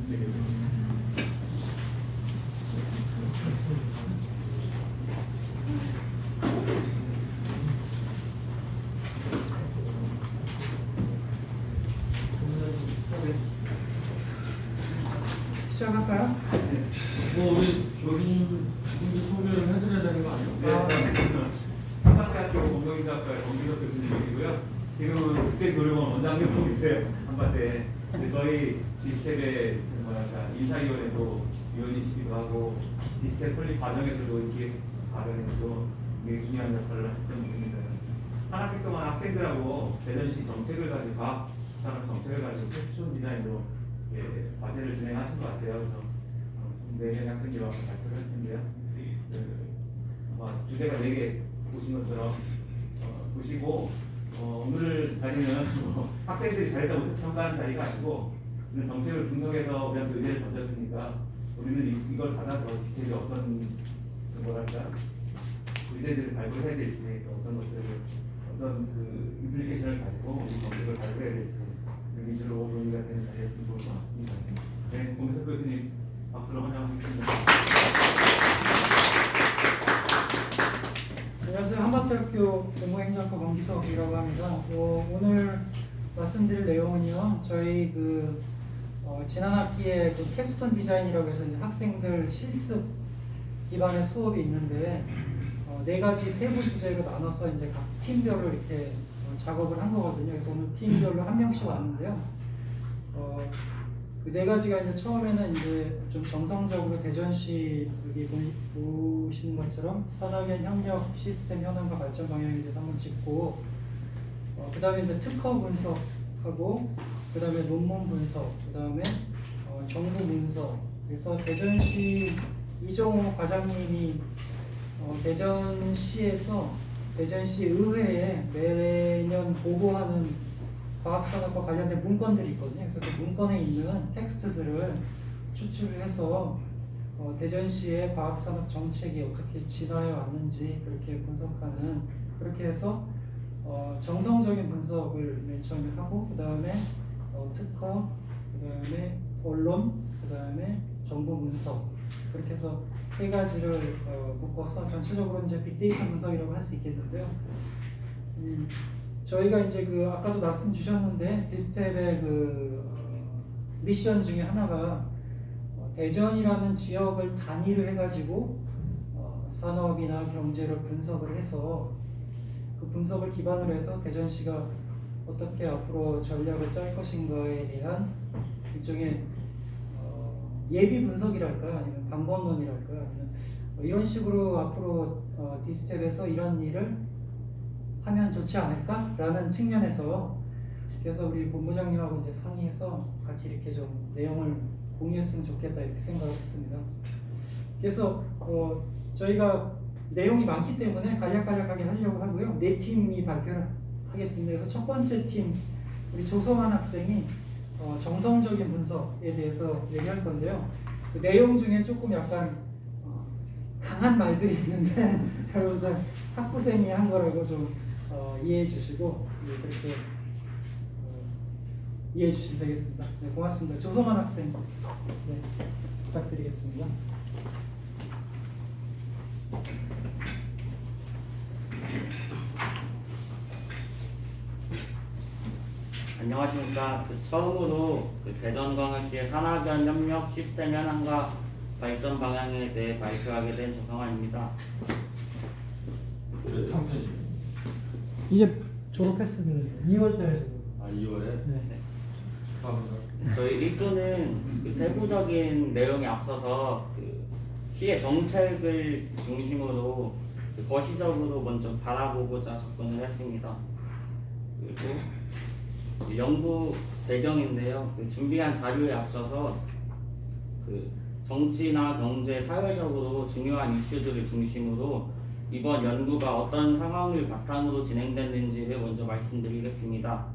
시작할까요? 우리 교수님도 소개를 해드려야 되는 거 아니에요? 네, 한밭대학교 공동인사학과 정기석 교수님이시고요. 지금은 국제교류원 원장님으로 계세요. 한밭대. 저희 디스텝의 인사위원회도 위원이시기도 하고 디스텝 설립 과정에서도 기획 과정에서도 굉장히 중요한 역할을 했던 분입니다. 한 학기 동안 학생들하고 대전시 정책을 가지고 과학 산업 정책을 가지고 캡슐 디자인으로 과제를 진행하신 것 같아요. 그래서 내년 학생들하고 발표를 할 텐데요. 아마 주제가 4개 보신 것처럼 보시고 오늘 자리는 학생들이 잘했다 못했다 평가하는 자리가 아니고 우리는 정책을 분석해서 우리한테 의제를 던졌으니까 우리는 이걸 받아서 디테일이 어떤 뭐랄까 의제들을 발굴해야 될지 어떤 것들을 어떤 그 임플리케이션을 가지고 우리 정책을 발굴해야 될지 그 위주로 논의가 되는 자리였으면 좋을 것 같습니다. 네, 공석 교수님 박수로 환영하겠습니다. 안녕하세요. 한밭대학교 공무행정학과 권기석이라고 합니다. 오늘 말씀드릴 내용은요, 저희 지난 학기에 캡스톤 디자인이라고 해서 이제 학생들 실습 기반의 수업이 있는데 4가지 세부 주제로 나눠서 이제 각 팀별로 이렇게 작업을 한 거거든요. 그래서 오늘 팀별로 한 명씩 왔는데요. 그 4가지가 이제 처음에는 이제 좀 정성적으로 대전시 여기 보시는 것처럼 산학연 협력 시스템 현황과 발전 방향에 대해서 한번 짚고 그 다음에 이제 특허 분석하고 그 다음에 논문 분석, 그 다음에 정부 문서. 그래서 대전시 이정호 과장님이 대전시에서 대전시 의회에 매년 보고하는 과학산업과 관련된 문건들이 있거든요. 그래서 그 문건에 있는 텍스트들을 추출을 해서 대전시의 과학산업 정책이 어떻게 진화해 왔는지 그렇게 분석하는, 그렇게 해서 정성적인 분석을 맨 처음에 하고 그 다음에 특허, 그 다음에 언론, 그 다음에 정보 문서, 그렇게 해서 3가지를 묶어서 전체적으로 이제 빅데이터 분석이라고 할 수 있겠는데요. 저희가 이제 아까도 말씀 주셨는데 디스텝의 미션 중에 하나가 대전이라는 지역을 단위로 해가지고 산업이나 경제를 분석을 해서 그 분석을 기반으로 해서 대전시가 어떻게 앞으로 전략을 짤 것인가에 대한 일종의 예비 분석이랄까요? 아니면 방법론이랄까요? 아니면 이런 식으로 앞으로 디스텝에서 이런 일을 하면 좋지 않을까라는 측면에서, 그래서 우리 본부장님하고 이제 상의해서 같이 이렇게 좀 내용을 공유했으면 좋겠다 이렇게 생각을 했습니다. 그래서 저희가 내용이 많기 때문에 간략간략하게 하려고 하고요. 4팀이 발표를 하겠습니다. 그래서 첫 번째 팀 우리 조성환 학생이 정성적인 분석에 대해서 얘기할 건데요. 그 내용 중에 조금 약간 강한 말들이 있는데 여러분들 학부생이 한 거라고 좀 이해해 주시고 그렇게 이해해 주시면 되겠습니다. 네, 고맙습니다. 조성환 학생 부탁드리겠습니다. 안녕하십니까. 처음으로 대전광역시의 산학연 협력 시스템 현황과 발전 방향에 대해 발표하게 된 조성환입니다. 이제 졸업했습니다. 2월달에. 2월에? 네. 축하합니다. 저희 1조는 세부적인 내용에 앞서서 시의 정책을 중심으로 거시적으로 먼저 바라보고자 접근을 했습니다. 그리고 연구 배경인데요. 준비한 자료에 앞서서 정치나 경제, 사회적으로 중요한 이슈들을 중심으로 이번 연구가 어떤 상황을 바탕으로 진행됐는지를 먼저 말씀드리겠습니다.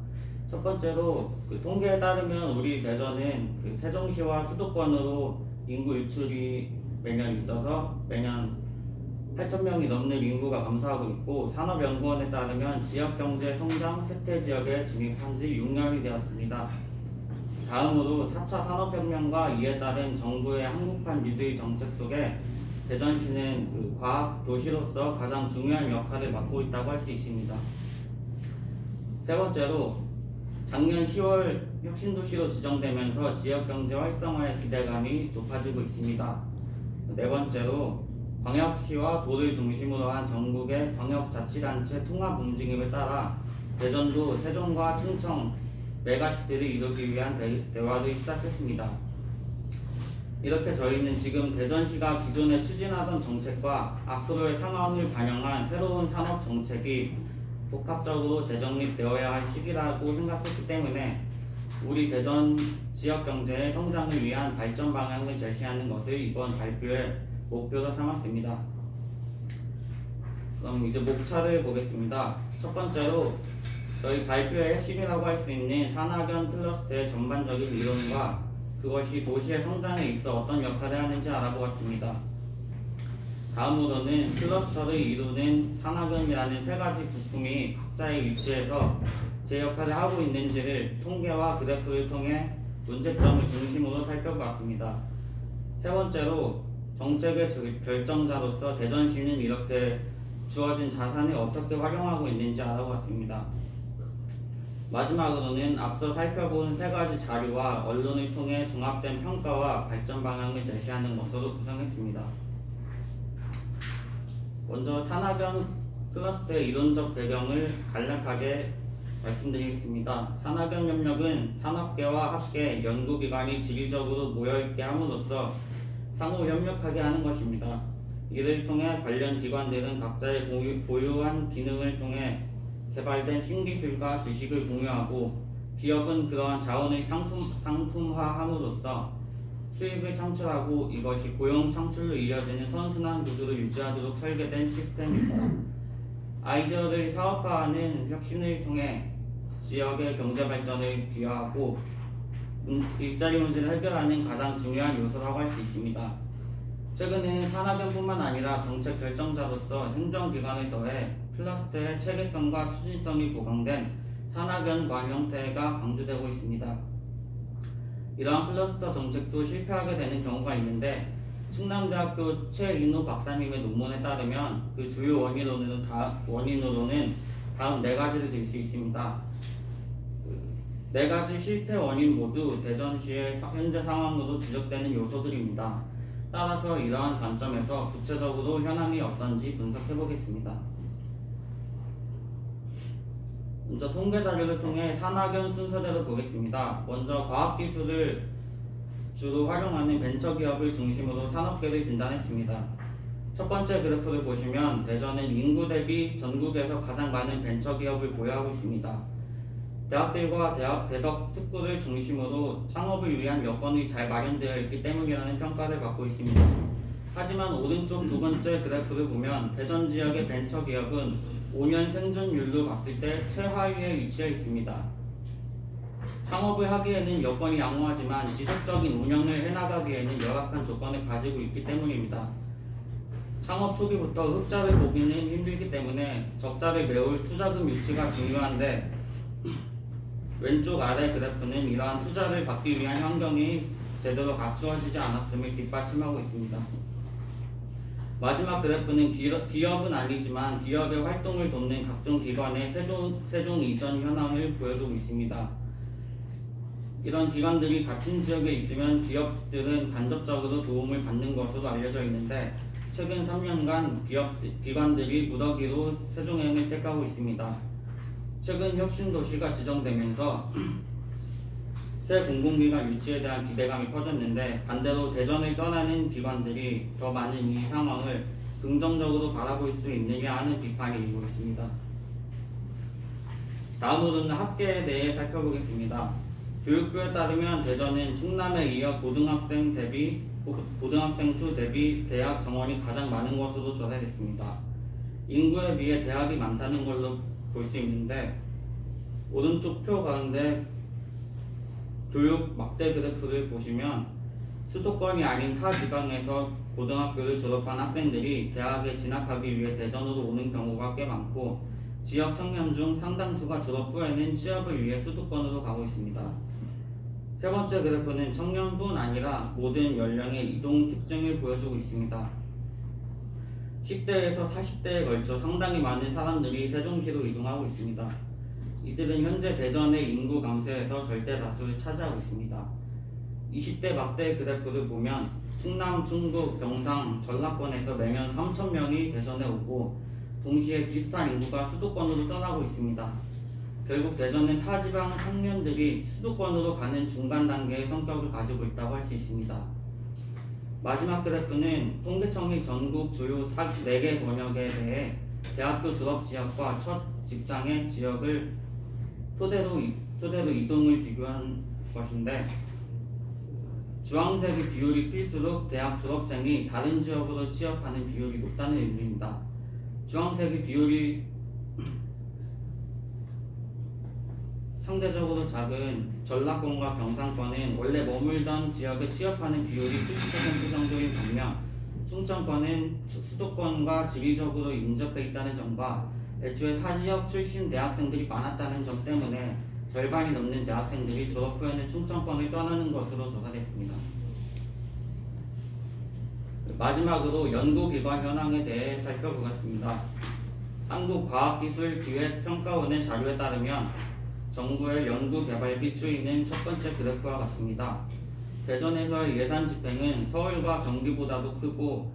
첫 번째로 통계에 따르면 우리 대전은 세종시와 수도권으로 인구 유출이 매년 있어서 매년 8,000명이 넘는 인구가 감소하고 있고, 산업연구원에 따르면 지역경제 성장 쇠퇴지역에 진입한 지 6년이 되었습니다. 다음으로 4차 산업혁명과 이에 따른 정부의 한국판 뉴딜 정책 속에 대전시는 그 과학 도시로서 가장 중요한 역할을 맡고 있다고 할 수 있습니다. 세 번째로 작년 10월 혁신도시로 지정되면서 지역경제 활성화의 기대감이 높아지고 있습니다. 네 번째로 광역시와 도를 중심으로 한 전국의 광역자치단체 통합 움직임에 따라 대전도 세종과 충청 메가시티를 이루기 위한 대화를 시작했습니다. 이렇게 저희는 지금 대전시가 기존에 추진하던 정책과 앞으로의 상황을 반영한 새로운 산업 정책이 복합적으로 재정립되어야 할 시기라고 생각했기 때문에 우리 대전 지역 경제의 성장을 위한 발전 방향을 제시하는 것을 이번 발표의 목표로 삼았습니다. 그럼 이제 목차를 보겠습니다. 첫 번째로 저희 발표의 핵심이라고 할 수 있는 산학연 클러스터의 전반적인 이론과 그것이 도시의 성장에 있어 어떤 역할을 하는지 알아보았습니다. 다음으로는 클러스터를 이루는 산학연이라는 세 가지 부품이 각자의 위치에서 제 역할을 하고 있는지를 통계와 그래프를 통해 문제점을 중심으로 살펴보았습니다. 세 번째로 정책의 결정자로서 대전시는 이렇게 주어진 자산을 어떻게 활용하고 있는지 알아보았습니다. 마지막으로는 앞서 살펴본 세 가지 자료와 언론을 통해 종합된 평가와 발전 방향을 제시하는 것으로 구성했습니다. 먼저 산학연 클러스터의 이론적 배경을 간략하게 말씀드리겠습니다. 산학연 협력은 산업계와 학계, 연구기관이 지리적으로 모여있게 함으로써 상호 협력하게 하는 것입니다. 이를 통해 관련 기관들은 각자의 고유한 기능을 통해 개발된 신기술과 지식을 공유하고 기업은 그러한 자원을 상품화함으로써 수익을 창출하고 이것이 고용 창출로 이어지는 선순환 구조를 유지하도록 설계된 시스템입니다. 아이디어를 사업화하는 혁신을 통해 지역의 경제 발전을 기여하고 일자리 문제를 해결하는 가장 중요한 요소라고 할 수 있습니다. 최근에는 산학연뿐만 아니라 정책 결정자로서 행정기관을 더해 클러스터의 체계성과 추진성이 보강된 산학연관 형태가 강조되고 있습니다. 이러한 클러스터 정책도 실패하게 되는 경우가 있는데 충남대학교 최인호 박사님의 논문에 따르면 그 주요 원인으로는 다음 네 가지를 들 수 있습니다. 네 가지 실패 원인 모두 대전시의 현재 상황으로 지적되는 요소들입니다. 따라서 이러한 관점에서 구체적으로 현황이 어떤지 분석해 보겠습니다. 먼저 통계 자료를 통해 산학연 순서대로 보겠습니다. 먼저 과학기술을 주로 활용하는 벤처기업을 중심으로 산업계를 진단했습니다. 첫 번째 그래프를 보시면 대전은 인구 대비 전국에서 가장 많은 벤처기업을 보유하고 있습니다. 대학들과 대덕 특구를 중심으로 창업을 위한 여건이 잘 마련되어 있기 때문이라는 평가를 받고 있습니다. 하지만 오른쪽 두 번째 그래프를 보면 대전 지역의 벤처기업은 5년 생존율로 봤을 때 최하위에 위치해 있습니다. 창업을 하기에는 여건이 양호하지만 지속적인 운영을 해나가기에는 열악한 조건을 가지고 있기 때문입니다. 창업 초기부터 흑자를 보기는 힘들기 때문에 적자를 메울 투자금 유치가 중요한데 왼쪽 아래 그래프는 이러한 투자를 받기 위한 환경이 제대로 갖추어지지 않았음을 뒷받침하고 있습니다. 마지막 그래프는 기업은 아니지만 기업의 활동을 돕는 각종 기관의 세종 이전 현황을 보여주고 있습니다. 이런 기관들이 같은 지역에 있으면 기업들은 간접적으로 도움을 받는 것으로 알려져 있는데 최근 3년간 기관들이 무더기로 세종행을 택하고 있습니다. 최근 혁신도시가 지정되면서 새 공공기관 유치에 대한 기대감이 커졌는데 반대로 대전을 떠나는 기관들이 더 많은 이 상황을 긍정적으로 바라볼 수 있느냐 하는 비판이 일고 있습니다. 다음으로는 학계에 대해 살펴보겠습니다. 교육부에 따르면 대전은 충남에 이어 고등학생 수 대비 대학 정원이 가장 많은 것으로 조사됐습니다. 인구에 비해 대학이 많다는 걸로 볼 수 있는데 오른쪽 표 가운데 교육 막대 그래프를 보시면 수도권이 아닌 타 지방에서 고등학교를 졸업한 학생들이 대학에 진학하기 위해 대전으로 오는 경우가 꽤 많고 지역 청년 중 상당수가 졸업 후에는 취업을 위해 수도권으로 가고 있습니다. 세 번째 그래프는 청년뿐 아니라 모든 연령의 이동 특징을 보여주고 있습니다. 10대에서 40대에 걸쳐 상당히 많은 사람들이 세종시로 이동하고 있습니다. 이들은 현재 대전의 인구 감소에서 절대 다수를 차지하고 있습니다. 20대 막대 그래프를 보면 충남, 충북, 경상, 전라권에서 매년 3,000명이 대전에 오고 동시에 비슷한 인구가 수도권으로 떠나고 있습니다. 결국 대전은 타 지방 청년들이 수도권으로 가는 중간 단계의 성격을 가지고 있다고 할 수 있습니다. 마지막 그래프는 통계청이 전국 주요 4개 권역에 대해 대학교 졸업 지역과 첫 직장의 지역을 토대로 이동을 비교한 것인데, 주황색의 비율이 클수록 대학 졸업생이 다른 지역으로 취업하는 비율이 높다는 의미입니다. 주황색의 비율이 상대적으로 작은 전라권과 경상권은 원래 머물던 지역에 취업하는 비율이 70% 정도인 반면, 충청권은 수도권과 지리적으로 인접해 있다는 점과 애초에 타 지역 출신 대학생들이 많았다는 점 때문에 절반이 넘는 대학생들이 졸업 후에는 충청권을 떠나는 것으로 조사됐습니다. 마지막으로 연구기관 현황에 대해 살펴보겠습니다. 한국과학기술기획평가원의 자료에 따르면 정부의 연구개발비 추이는 첫 번째 그래프와 같습니다. 대전에서의 예산 집행은 서울과 경기보다도 크고,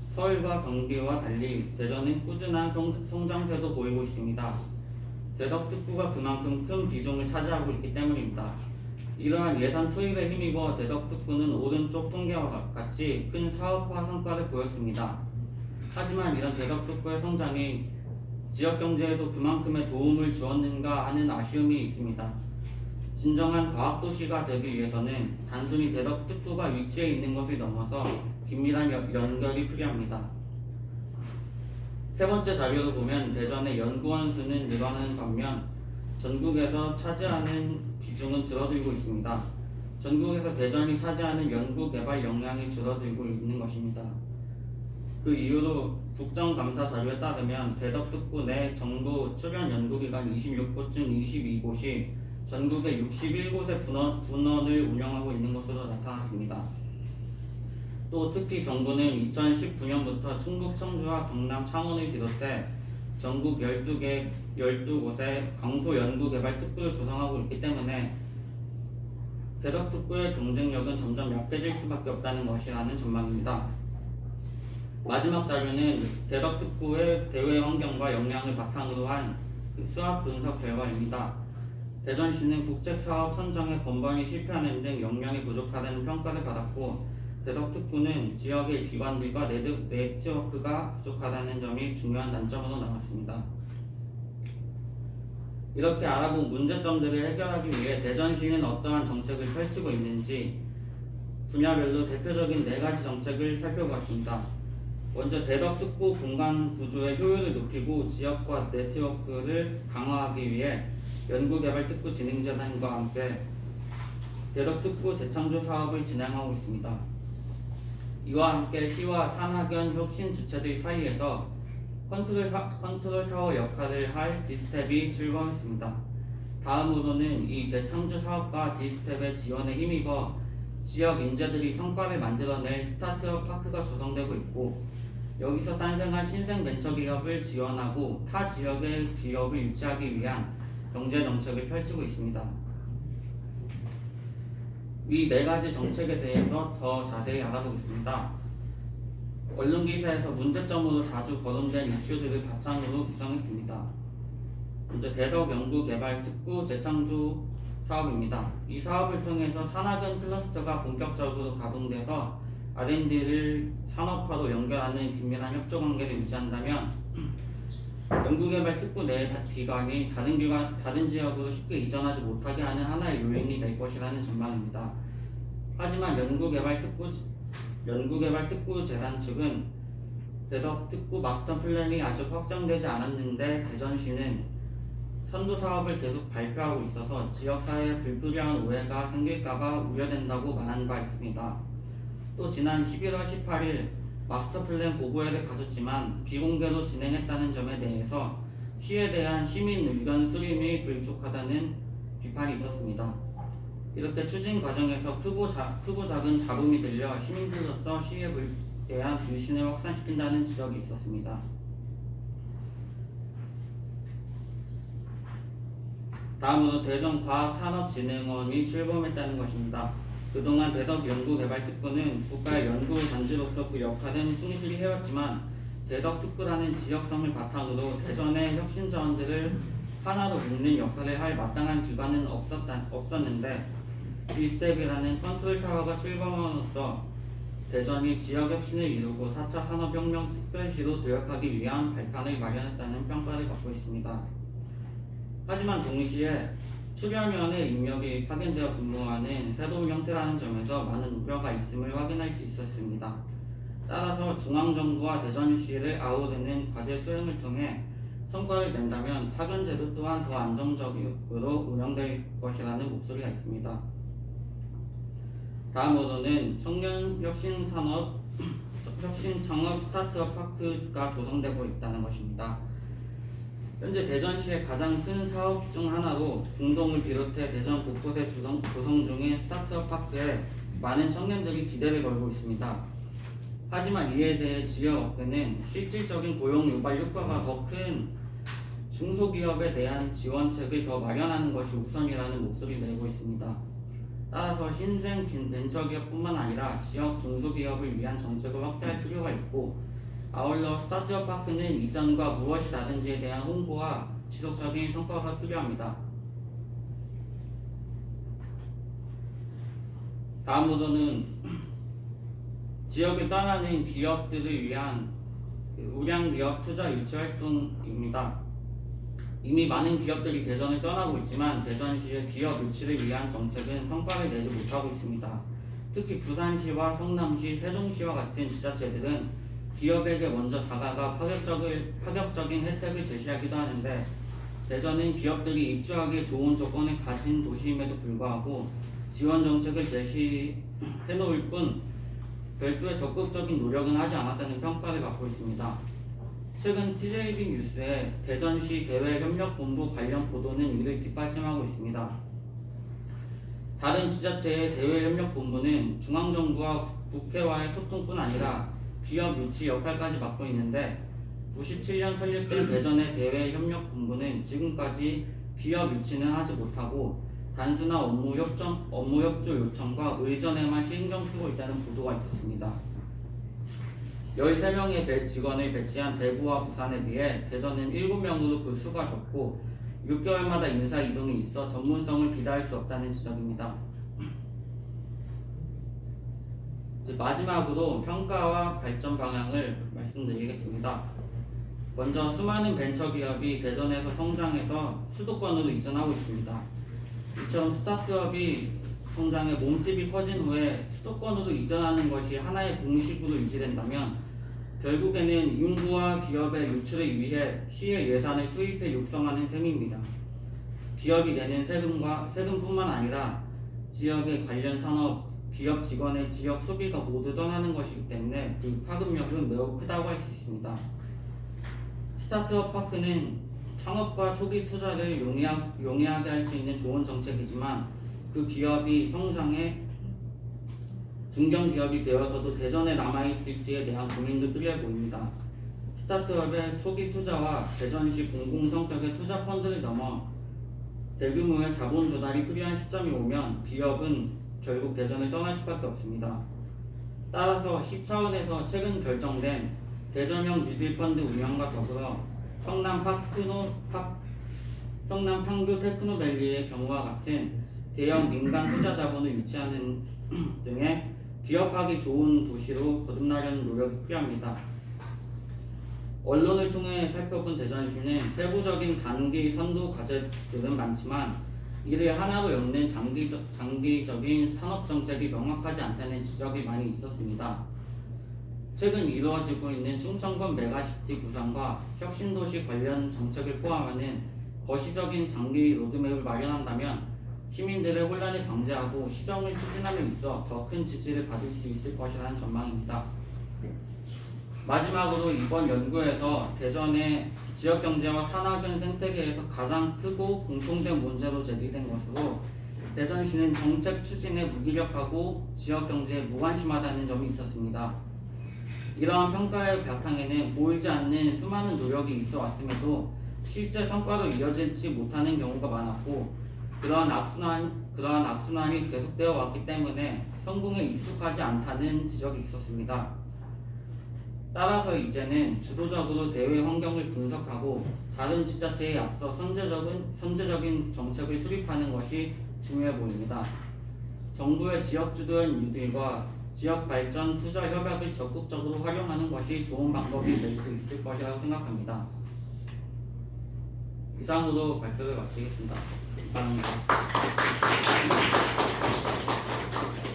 서울과 경기와 달리 대전은 꾸준한 성장세도 보이고 있습니다. 대덕특구가 그만큼 큰 비중을 차지하고 있기 때문입니다. 이러한 예산 투입에 힘입어 대덕특구는 오른쪽 통계와 같이 큰 사업화 성과를 보였습니다. 하지만 이런 대덕특구의 성장이 지역 경제에도 그만큼의 도움을 주었는가 하는 아쉬움이 있습니다. 진정한 과학도시가 되기 위해서는 단순히 대덕특구가 위치해 있는 것을 넘어서 긴밀한 연결이 필요합니다. 세 번째 자료를 보면 대전의 연구원 수는 늘어나는 반면 전국에서 차지하는 비중은 줄어들고 있습니다. 전국에서 대전이 차지하는 연구개발 역량이 줄어들고 있는 것입니다. 그 이유로 국정감사 자료에 따르면 대덕특구 내 정부 출연 연구기관 26곳 중 22곳이 전국의 61곳의 분원을 운영하고 있는 것으로 나타났습니다. 또 특히 정부는 2019년부터 충북 청주와 경남 창원을 비롯해 전국 12곳에 강소연구개발특구를 조성하고 있기 때문에 대덕특구의 경쟁력은 점점 약해질 수밖에 없다는 것이라는 전망입니다. 마지막 자료는 대덕특구의 대외 환경과 역량을 바탕으로 한 수학 분석 결과입니다. 대전시는 국책사업 선정에 번번이 실패하는 등 역량이 부족하다는 평가를 받았고, 대덕특구는 지역의 기관들과 네트워크가 부족하다는 점이 중요한 단점으로 나왔습니다. 이렇게 알아본 문제점들을 해결하기 위해 대전시는 어떠한 정책을 펼치고 있는지 분야별로 대표적인 4가지 정책을 살펴보았습니다. 먼저 대덕특구 공간 구조의 효율을 높이고 지역과 네트워크를 강화하기 위해 연구개발특구 진흥재단과 함께 대덕특구 재창조 사업을 진행하고 있습니다. 이와 함께 시와 산학연 혁신 주체들 사이에서 컨트롤 타워 역할을 할 디스텝이 출범했습니다. 다음으로는 이 재창조 사업과 디스텝의 지원에 힘입어 지역 인재들이 성과를 만들어낼 스타트업 파크가 조성되고 있고, 여기서誕생한 신생 벤처기업을 지원하고 타 지역의 기업을 유치하기 위한 경제정책을 펼치고 있습니다. 이 4가지 정책에 대해서 더 자세히 알아보겠습니다. 언론기사에서 문제점으로 자주 거론된 이슈들을 바탕으로 구성했습니다. 먼저 대덕연구개발특구 재창조 사업입니다. 이 사업을 통해서 산학연 클러스터가 본격적으로 가동돼서 R&D를 산업화로 연결하는 긴밀한 협조관계를 유지한다면 연구개발특구 내 기관이 다른 지역으로 쉽게 이전하지 못하게 하는 하나의 요인이 될 것이라는 전망입니다. 하지만 연구개발특구 재단 측은 대덕특구 마스터 플랜이 아직 확정되지 않았는데 대전시는 선도 사업을 계속 발표하고 있어서 지역사회에 불필요한 오해가 생길까봐 우려된다고 말한 바 있습니다. 또 지난 11월 18일 마스터 플랜 보고회를 가졌지만 비공개로 진행했다는 점에 대해서 시에 대한 시민 의견 수렴이 부족하다는 비판이 있었습니다. 이렇게 추진 과정에서 크고 작은 잡음이 들려 시민들로서 시에 대한 불신을 확산시킨다는 지적이 있었습니다. 다음으로 대전과학산업진흥원이 출범했다는 것입니다. 그동안 대덕연구개발특구는 국가의 연구단지로서 그 역할은 충실히 해왔지만 대덕특구라는 지역성을 바탕으로 대전의 혁신자원들을 하나로 묶는 역할을 할 마땅한 기관은 없었는데 리스텝이라는 컨트롤타워가 출범함으로써 대전이 지역혁신을 이루고 4차 산업혁명 특별시로 도약하기 위한 발판을 마련했다는 평가를 받고 있습니다. 하지만 동시에 수련원의 인력이 파견되어 근무하는 새로운 형태라는 점에서 많은 우려가 있음을 확인할 수 있었습니다. 따라서 중앙정부와 대전시를 아우르는 과제 수행을 통해 성과를 낸다면 파견제도 또한 더 안정적으로 운영될 것이라는 목소리가 있습니다. 다음으로는 혁신창업 스타트업 파크가 조성되고 있다는 것입니다. 현재 대전시의 가장 큰 사업 중 하나로 중동을 비롯해 대전 곳곳에 조성 중인 스타트업 파크에 많은 청년들이 기대를 걸고 있습니다. 하지만 이에 대해 지역업계는 실질적인 고용 유발 효과가 더 큰 중소기업에 대한 지원책을 더 마련하는 것이 우선이라는 목소리를 내고 있습니다. 따라서 신생 벤처기업뿐만 아니라 지역 중소기업을 위한 정책을 확대할 필요가 있고, 아울러 스타트업 파크는 이전과 무엇이 다른지에 대한 홍보와 지속적인 성과가 필요합니다. 다음으로는 지역을 떠나는 기업들을 위한 우량기업 투자 유치 활동입니다. 이미 많은 기업들이 대전을 떠나고 있지만 대전시의 기업 유치를 위한 정책은 성과를 내지 못하고 있습니다. 특히 부산시와 성남시, 세종시와 같은 지자체들은 기업에게 먼저 다가가 파격적인 혜택을 제시하기도 하는데, 대전은 기업들이 입주하기에 좋은 조건을 가진 도시임에도 불구하고 지원 정책을 제시해놓을 뿐 별도의 적극적인 노력은 하지 않았다는 평가를 받고 있습니다. 최근 TJB 뉴스에 대전시 대외협력본부 관련 보도는 이를 뒷받침하고 있습니다. 다른 지자체의 대외협력본부는 중앙정부와 국회와의 소통뿐 아니라 기업 유치 역할까지 맡고 있는데, 97년 설립된 대전의 대외협력본부는 지금까지 기업 유치는 하지 못하고 단순한 업무 협조 요청과 의전에만 신경 쓰고 있다는 보도가 있었습니다. 13명의 직원을 배치한 대구와 부산에 비해 대전은 7명으로 그 수가 적고 6개월마다 인사 이동이 있어 전문성을 기대할 수 없다는 지적입니다. 마지막으로 평가와 발전 방향을 말씀드리겠습니다. 먼저 수많은 벤처기업이 대전에서 성장해서 수도권으로 이전하고 있습니다. 이처럼 스타트업이 성장해 몸집이 커진 후에 수도권으로 이전하는 것이 하나의 공식으로 유지된다면 결국에는 인구와 기업의 유출을 위해 시의 예산을 투입해 육성하는 셈입니다. 기업이 내는 세금뿐만 아니라 지역의 관련 산업, 기업 직원의 지역 소비가 모두 떠나는 것이기 때문에 그 파급력은 매우 크다고 할 수 있습니다. 스타트업 파크는 창업과 초기 투자를 용이하게 할 수 있는 좋은 정책이지만 그 기업이 성장해 중견기업이 되어서도 대전에 남아있을지에 대한 고민도 필요해 보입니다. 스타트업의 초기 투자와 대전시 공공성격의 투자 펀드를 넘어 대규모의 자본 조달이 필요한 시점이 오면 기업은 결국 대전을 떠날 수밖에 없습니다. 따라서 시 차원에서 최근 결정된 대전형 뉴딜펀드 운영과 더불어 성남 판교 테크노밸리의 경우와 같은 대형 민간 투자 자본을 유치하는 등의 기업하기 좋은 도시로 거듭나려는 노력이 필요합니다. 언론을 통해 살펴본 대전시는 세부적인 단기 선도 과제들은 많지만 이를 하나로 엮는 장기적인 산업정책이 명확하지 않다는 지적이 많이 있었습니다. 최근 이루어지고 있는 충청권 메가시티 구상과 혁신도시 관련 정책을 포함하는 거시적인 장기 로드맵을 마련한다면 시민들의 혼란을 방지하고 시정을 추진함에 있어 더 큰 지지를 받을 수 있을 것이라는 전망입니다. 마지막으로 이번 연구에서 대전의 지역경제와 산학연 생태계에서 가장 크고 공통된 문제로 제기된 것으로 대전시는 정책 추진에 무기력하고 지역 경제에 무관심하다는 점이 있었습니다. 이러한 평가의 바탕에는 보이지 않는 수많은 노력이 있어 왔음에도 실제 성과로 이어지지 못하는 경우가 많았고 그러한 악순환이 계속되어 왔기 때문에 성공에 익숙하지 않다는 지적이 있었습니다. 따라서 이제는 주도적으로 대외 환경을 분석하고 다른 지자체에 앞서 선제적인 정책을 수립하는 것이 중요해 보입니다. 정부의 지역 주도형 뉴딜과 지역 발전 투자 협약을 적극적으로 활용하는 것이 좋은 방법이 될 수 있을 것이라고 생각합니다. 이상으로 발표를 마치겠습니다. 감사합니다.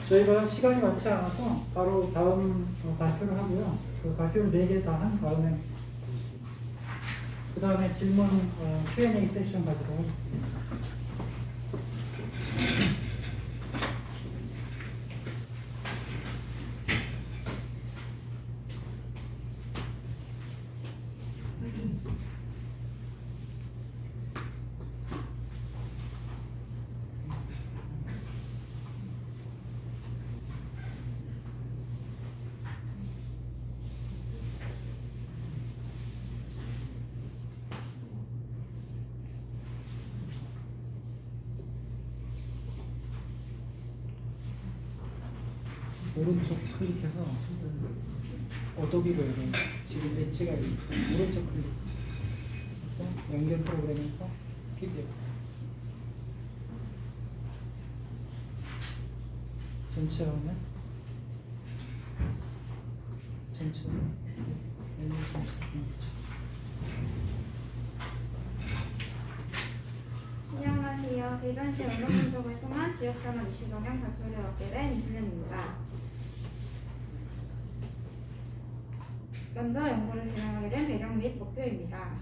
저희가 시간이 많지 않아서 바로 다음 발표를 하고요. 그 발표를 4개 다 한 다음에 그 다음에 질문 Q&A 세션 가지도록 하겠습니다. 오른쪽 클릭해서 어도비로 여기 지금 배치가 있는 오른쪽 클릭 그래서 연결 프로그램에서 PDF 전체 화면 전체 메뉴 전체 안녕하세요. 대전시 언론 분석을 통한 지역산업 이슈 동향 발표를 맡게 된 이승현입니다. 먼저 연구를 진행하게 된 배경 및 목표입니다.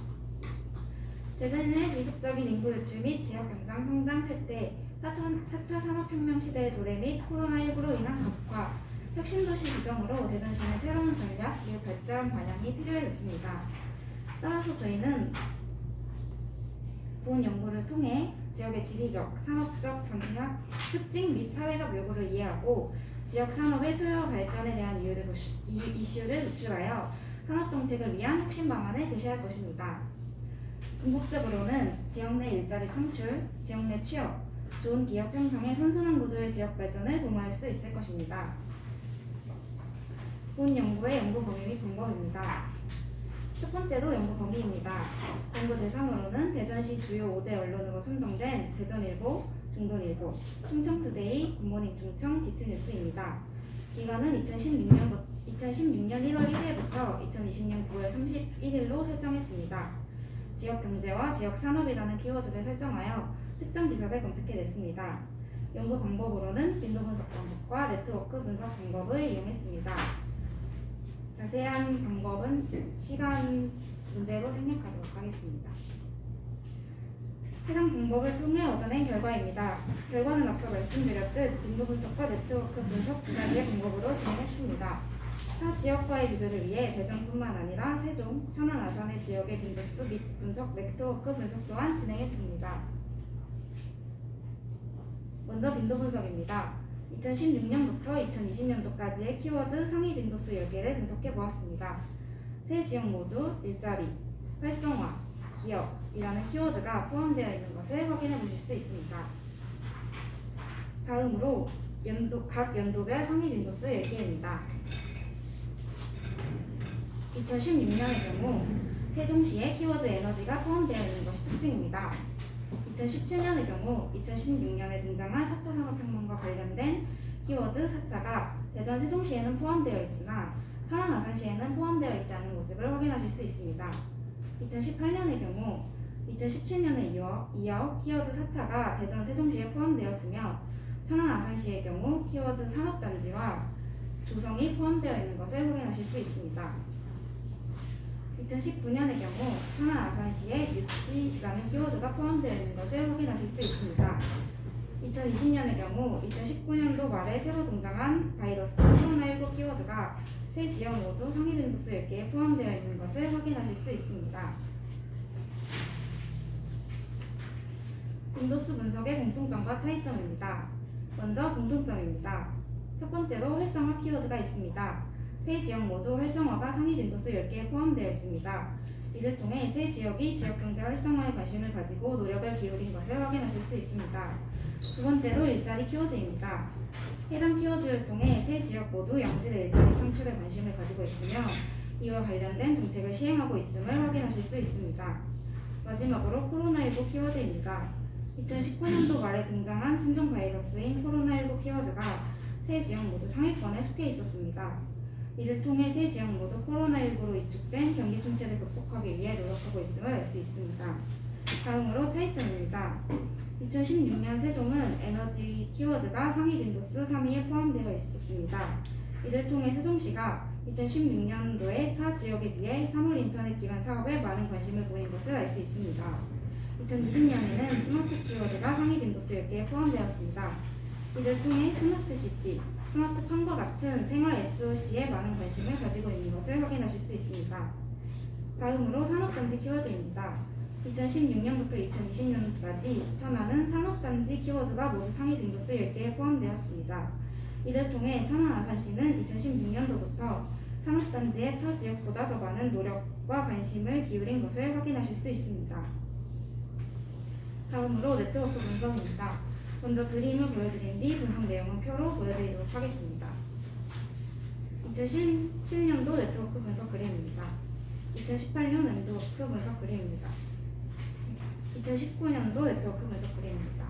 대전의 지속적인 인구 유출 및 지역 경장 성장 세대, 4차 산업혁명 시대의 도래 및 코로나19로 인한 가속화, 혁신도시 지정으로 대전시는 새로운 전략, 이후 발전 방향이 필요해졌습니다. 따라서 저희는 본 연구를 통해 지역의 지리적, 산업적 전략, 특징 및 사회적 요구를 이해하고 지역 산업의 수요와 발전에 대한 이슈를 노출하여 산업정책을 위한 혁신 방안을 제시할 것입니다. 궁극적으로는 지역 내 일자리 창출, 지역 내 취업, 좋은 기업 형성의 선순환 구조의 지역 발전을 도모할 수 있을 것입니다. 본 연구의 연구 범위 및 방법입니다. 첫 번째로 연구 범위입니다. 연구 대상으로는 대전시 주요 5대 언론으로 선정된 대전일보, 중동일보, 충청투데이, 굿모닝 충청, 디트뉴스입니다. 기간은 2016년 1월 1일부터 2020년 9월 31일로 설정했습니다. 지역 경제와 지역 산업이라는 키워드를 설정하여 특정 기사를 검색해냈습니다. 연구 방법으로는 빈도 분석 방법과 네트워크 분석 방법을 이용했습니다. 자세한 방법은 시간 문제로 생략하도록 하겠습니다. 해당 방법을 통해 얻어낸 결과입니다. 결과는 앞서 말씀드렸듯 빈도 분석과 네트워크 분석 두 가지의 방법으로 진행했습니다. 타 지역과의 비교를 위해 대전뿐만 아니라 세종, 천안, 아산의 지역의 빈도수 및 분석, 네트워크 분석 또한 진행했습니다. 먼저 빈도 분석입니다. 2016년부터 2020년도까지의 키워드 상위 빈도수 10개를 분석해 보았습니다. 세 지역 모두 일자리, 활성화, 기업이라는 키워드가 포함되어 있는 것을 확인해 보실 수 있습니다. 다음으로 각 연도별 상위 빈도수 10개입니다. 2016년의 경우 세종시의 키워드 에너지가 포함되어 있는 것이 특징입니다. 2017년의 경우 2016년에 등장한 4차 산업혁명과 관련된 키워드 4차가 대전 세종시에는 포함되어 있으나 천안 아산시에는 포함되어 있지 않은 모습을 확인하실 수 있습니다. 2018년의 경우 2017년에 이어 키워드 4차가 대전 세종시에 포함되었으며 천안 아산시의 경우 키워드 산업단지와 조성이 포함되어 있는 것을 확인하실 수 있습니다. 2019년의 경우 천안 아산시에 유치라는 키워드가 포함되어 있는 것을 확인하실 수 있습니다. 2020년의 경우 2019년도 말에 새로 등장한 바이러스 코로나19 키워드가 세 지역 모두 상위 빈도수 10개에 포함되어 있는 것을 확인하실 수 있습니다. 윈도스 분석의 공통점과 차이점입니다. 먼저 공통점입니다. 첫 번째로 활성화 키워드가 있습니다. 세 지역 모두 활성화가 상위 윈도스 10개에 포함되어 있습니다. 이를 통해 세 지역이 지역경제 활성화에 관심을 가지고 노력을 기울인 것을 확인하실 수 있습니다. 두 번째로 일자리 키워드입니다. 해당 키워드를 통해 세 지역 모두 양질의 일자리 창출에 관심을 가지고 있으며 이와 관련된 정책을 시행하고 있음을 확인하실 수 있습니다. 마지막으로 코로나19 키워드입니다. 2019년도 말에 등장한 신종 바이러스인 코로나19 키워드가 세 지역 모두 상위권에 속해 있었습니다. 이를 통해 세 지역 모두 코로나19로 위축된 경기 침체를 극복하기 위해 노력하고 있음을 알 수 있습니다. 다음으로 차이점입니다. 2016년 세종은 에너지 키워드가 상위 윈도스 3위에 포함되어 있었습니다. 이를 통해 세종시가 2016년도에 타 지역에 비해 사물 인터넷 기반 사업에 많은 관심을 보인 것을 알 수 있습니다. 2020년에는 스마트 키워드가 상위 윈도스 10개에 포함되었습니다. 이를 통해 스마트시티, 스마트팜과 같은 생활 SOC에 많은 관심을 가지고 있는 것을 확인하실 수 있습니다. 다음으로 산업단지 키워드입니다. 2016년부터 2020년까지 천안은 산업단지 키워드가 모두 상위 윈도스 10개에 포함되었습니다. 이를 통해 천안 아산시는 2016년도부터 산업단지의 타 지역보다 더 많은 노력과 관심을 기울인 것을 확인하실 수 있습니다. 다음으로 네트워크 분석입니다. 먼저 그림을 보여드린 뒤 분석 내용은 표로 보여드리도록 하겠습니다. 2017년도 네트워크 분석 그림입니다. 2018년 네트워크 분석 그림입니다. 2019년도 네트워크 분석 그림입니다.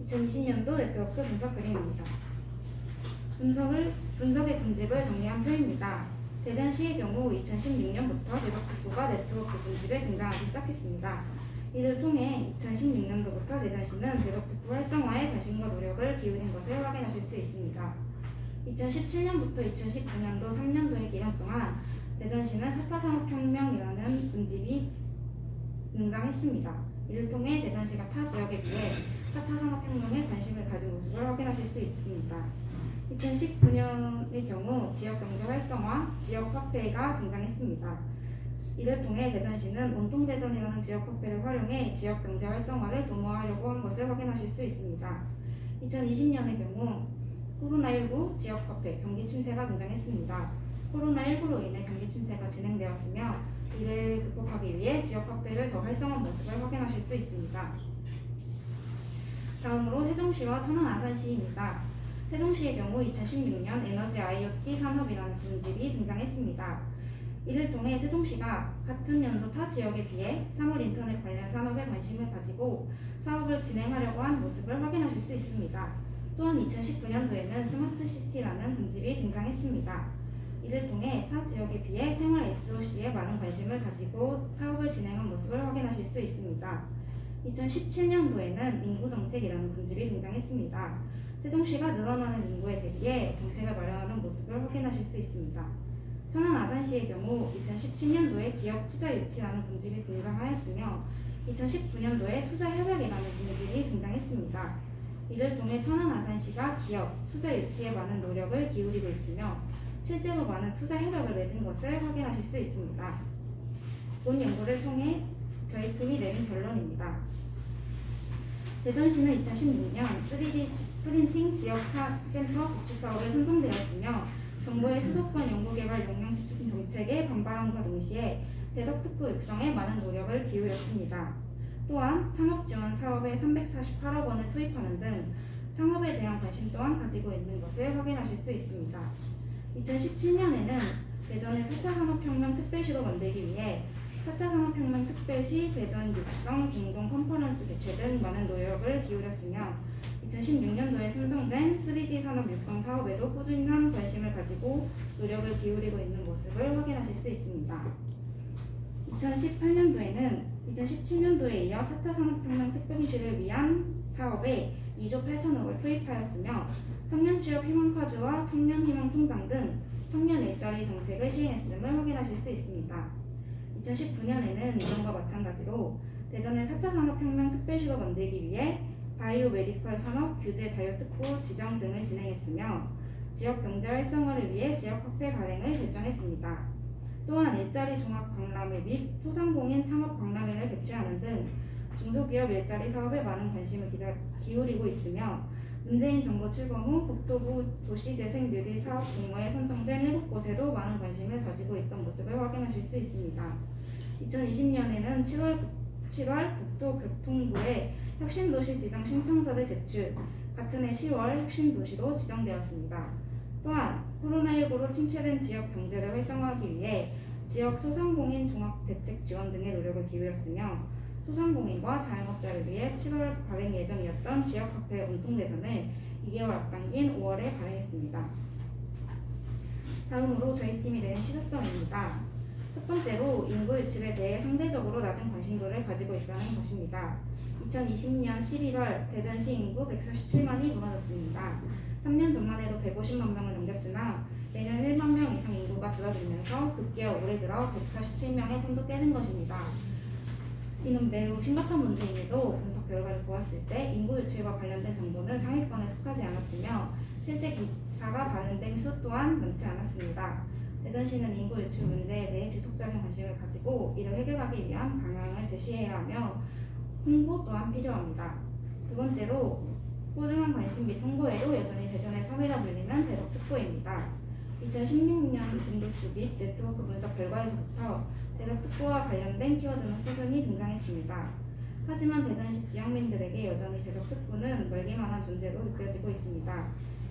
2020년도 네트워크 분석 그림입니다. 분석의 군집을 정리한 표입니다. 대전시의 경우 2016년부터 대덕특구가 네트워크 군집에 등장하기 시작했습니다. 이를 통해 2016년도부터 대전시는 대덕특구 활성화에 관심과 노력을 기울인 것을 확인하실 수 있습니다. 2017년부터 2019년도 3년도의 기간 동안 대전시는 4차 산업혁명이라는 군집이 등장했습니다. 이를 통해 대전시가 타 지역에 비해 4차 산업혁명에 관심을 가진 모습을 확인하실 수 있습니다. 2019년의 경우 지역경제 활성화, 지역화폐가 등장했습니다. 이를 통해 대전시는 온통대전이라는 지역화폐를 활용해 지역경제 활성화를 도모하려고 한 것을 확인하실 수 있습니다. 2020년의 경우 코로나19 지역화폐 경기 침체가 등장했습니다. 코로나19로 인해 경기 침체가 진행되었으며 이를 극복하기 위해 지역화폐를 더 활성화한 모습을 확인하실 수 있습니다. 다음으로 세종시와 천안 아산시입니다. 세종시의 경우 2016년 에너지 IoT 산업이라는 분집이 등장했습니다. 이를 통해 세종시가 같은 연도 타 지역에 비해 사물 인터넷 관련 산업에 관심을 가지고 사업을 진행하려고 한 모습을 확인하실 수 있습니다. 또한 2019년도에는 스마트시티라는 분집이 등장했습니다. 이를 통해 타 지역에 비해 생활 SOC에 많은 관심을 가지고 사업을 진행한 모습을 확인하실 수 있습니다. 2017년도에는 인구정책이라는 분집이 등장했습니다. 세종시가 늘어나는 인구에 대비해 정책을 마련하는 모습을 확인하실 수 있습니다. 천안 아산시의 경우 2017년도에 기업 투자 유치라는 분집이 등장하였으며 2019년도에 투자 협약이라는 분집이 등장했습니다. 이를 통해 천안 아산시가 기업 투자 유치에 많은 노력을 기울이고 있으며 실제로 많은 투자 협약을 맺은 것을 확인하실 수 있습니다. 본 연구를 통해 저희 팀이 내린 결론입니다. 대전시는 2016년 3D 프린팅 지역센터 구축 사업에 선정되었으며 정부의 수도권 연구개발 역량 집중 정책에 반발함과 동시에 대덕특구 육성에 많은 노력을 기울였습니다. 또한 창업 지원 사업에 348억 원을 투입하는 등 창업에 대한 관심 또한 가지고 있는 것을 확인하실 수 있습니다. 2017년에는 대전의 4차 산업혁명 특별시로 만들기 위해 4차 산업혁명 특별시 대전 육성 공동 컨퍼런스 개최 등 많은 노력을 기울였으며 2016년도에 선정된 3D 산업 육성 사업에도 꾸준한 관심을 가지고 노력을 기울이고 있는 모습을 확인하실 수 있습니다. 2018년도에는 2017년도에 이어 4차 산업혁명 특별시를 위한 사업에 2조 8천억을 투입하였으며 청년 취업 희망카드와 청년 희망 통장 등 청년 일자리 정책을 시행했음을 확인하실 수 있습니다. 2019년에는 이전과 마찬가지로 대전의 4차 산업혁명 특별시로 만들기 위해 바이오 메디컬 산업 규제 자유특구 지정 등을 진행했으며 지역 경제 활성화를 위해 지역화폐 발행을 결정했습니다. 또한 일자리 종합 박람회 및 소상공인 창업 박람회를 개최하는 등 중소기업 일자리 사업에 많은 관심을 기울이고 있으며 문재인 정부 출범 후 국토부 도시재생 뉴딜 사업 공모에 선정된 7곳에도 많은 관심을 가지고 있던 모습을 확인하실 수 있습니다. 2020년에는 7월 국토교통부에 혁신도시 지정 신청서를 제출, 같은 해 10월 혁신도시로 지정되었습니다. 또한 코로나19로 침체된 지역 경제를 활성화하기 위해 지역 소상공인 종합대책 지원 등의 노력을 기울였으며 소상공인과 자영업자를 위해 7월 발행 예정이었던 지역화폐 운동대전을 2개월 앞당긴 5월에 발행했습니다. 다음으로 저희 팀이 내는 시사점입니다. 첫 번째로 인구 유출에 대해 상대적으로 낮은 관심도를 가지고 있다는 것입니다. 2020년 11월 대전시 인구 147만이 무너졌습니다. 3년 전만 해도 150만 명을 넘겼으나 매년 1만 명 이상 인구가 줄어들면서 급기야 올해 들어 147명의 선도 깨진 것입니다. 이는 매우 심각한 문제임에도 분석 결과를 보았을 때 인구 유출과 관련된 정보는 상위권에 속하지 않았으며 실제 기사가 발행된 수 또한 많지 않았습니다. 대전시는 인구 유출 문제에 대해 지속적인 관심을 가지고 이를 해결하기 위한 방향을 제시해야 하며 홍보 또한 필요합니다. 두 번째로 꾸준한 관심 및 홍보에도 여전히 대전의 3위라 불리는 대덕특구입니다. 2016년 인구수 및 네트워크 분석 결과에서부터 대덕특구와 관련된 키워드는 꾸준히 등장했습니다. 하지만 대전시 지역민들에게 여전히 대덕특구는 멀기만한 존재로 느껴지고 있습니다.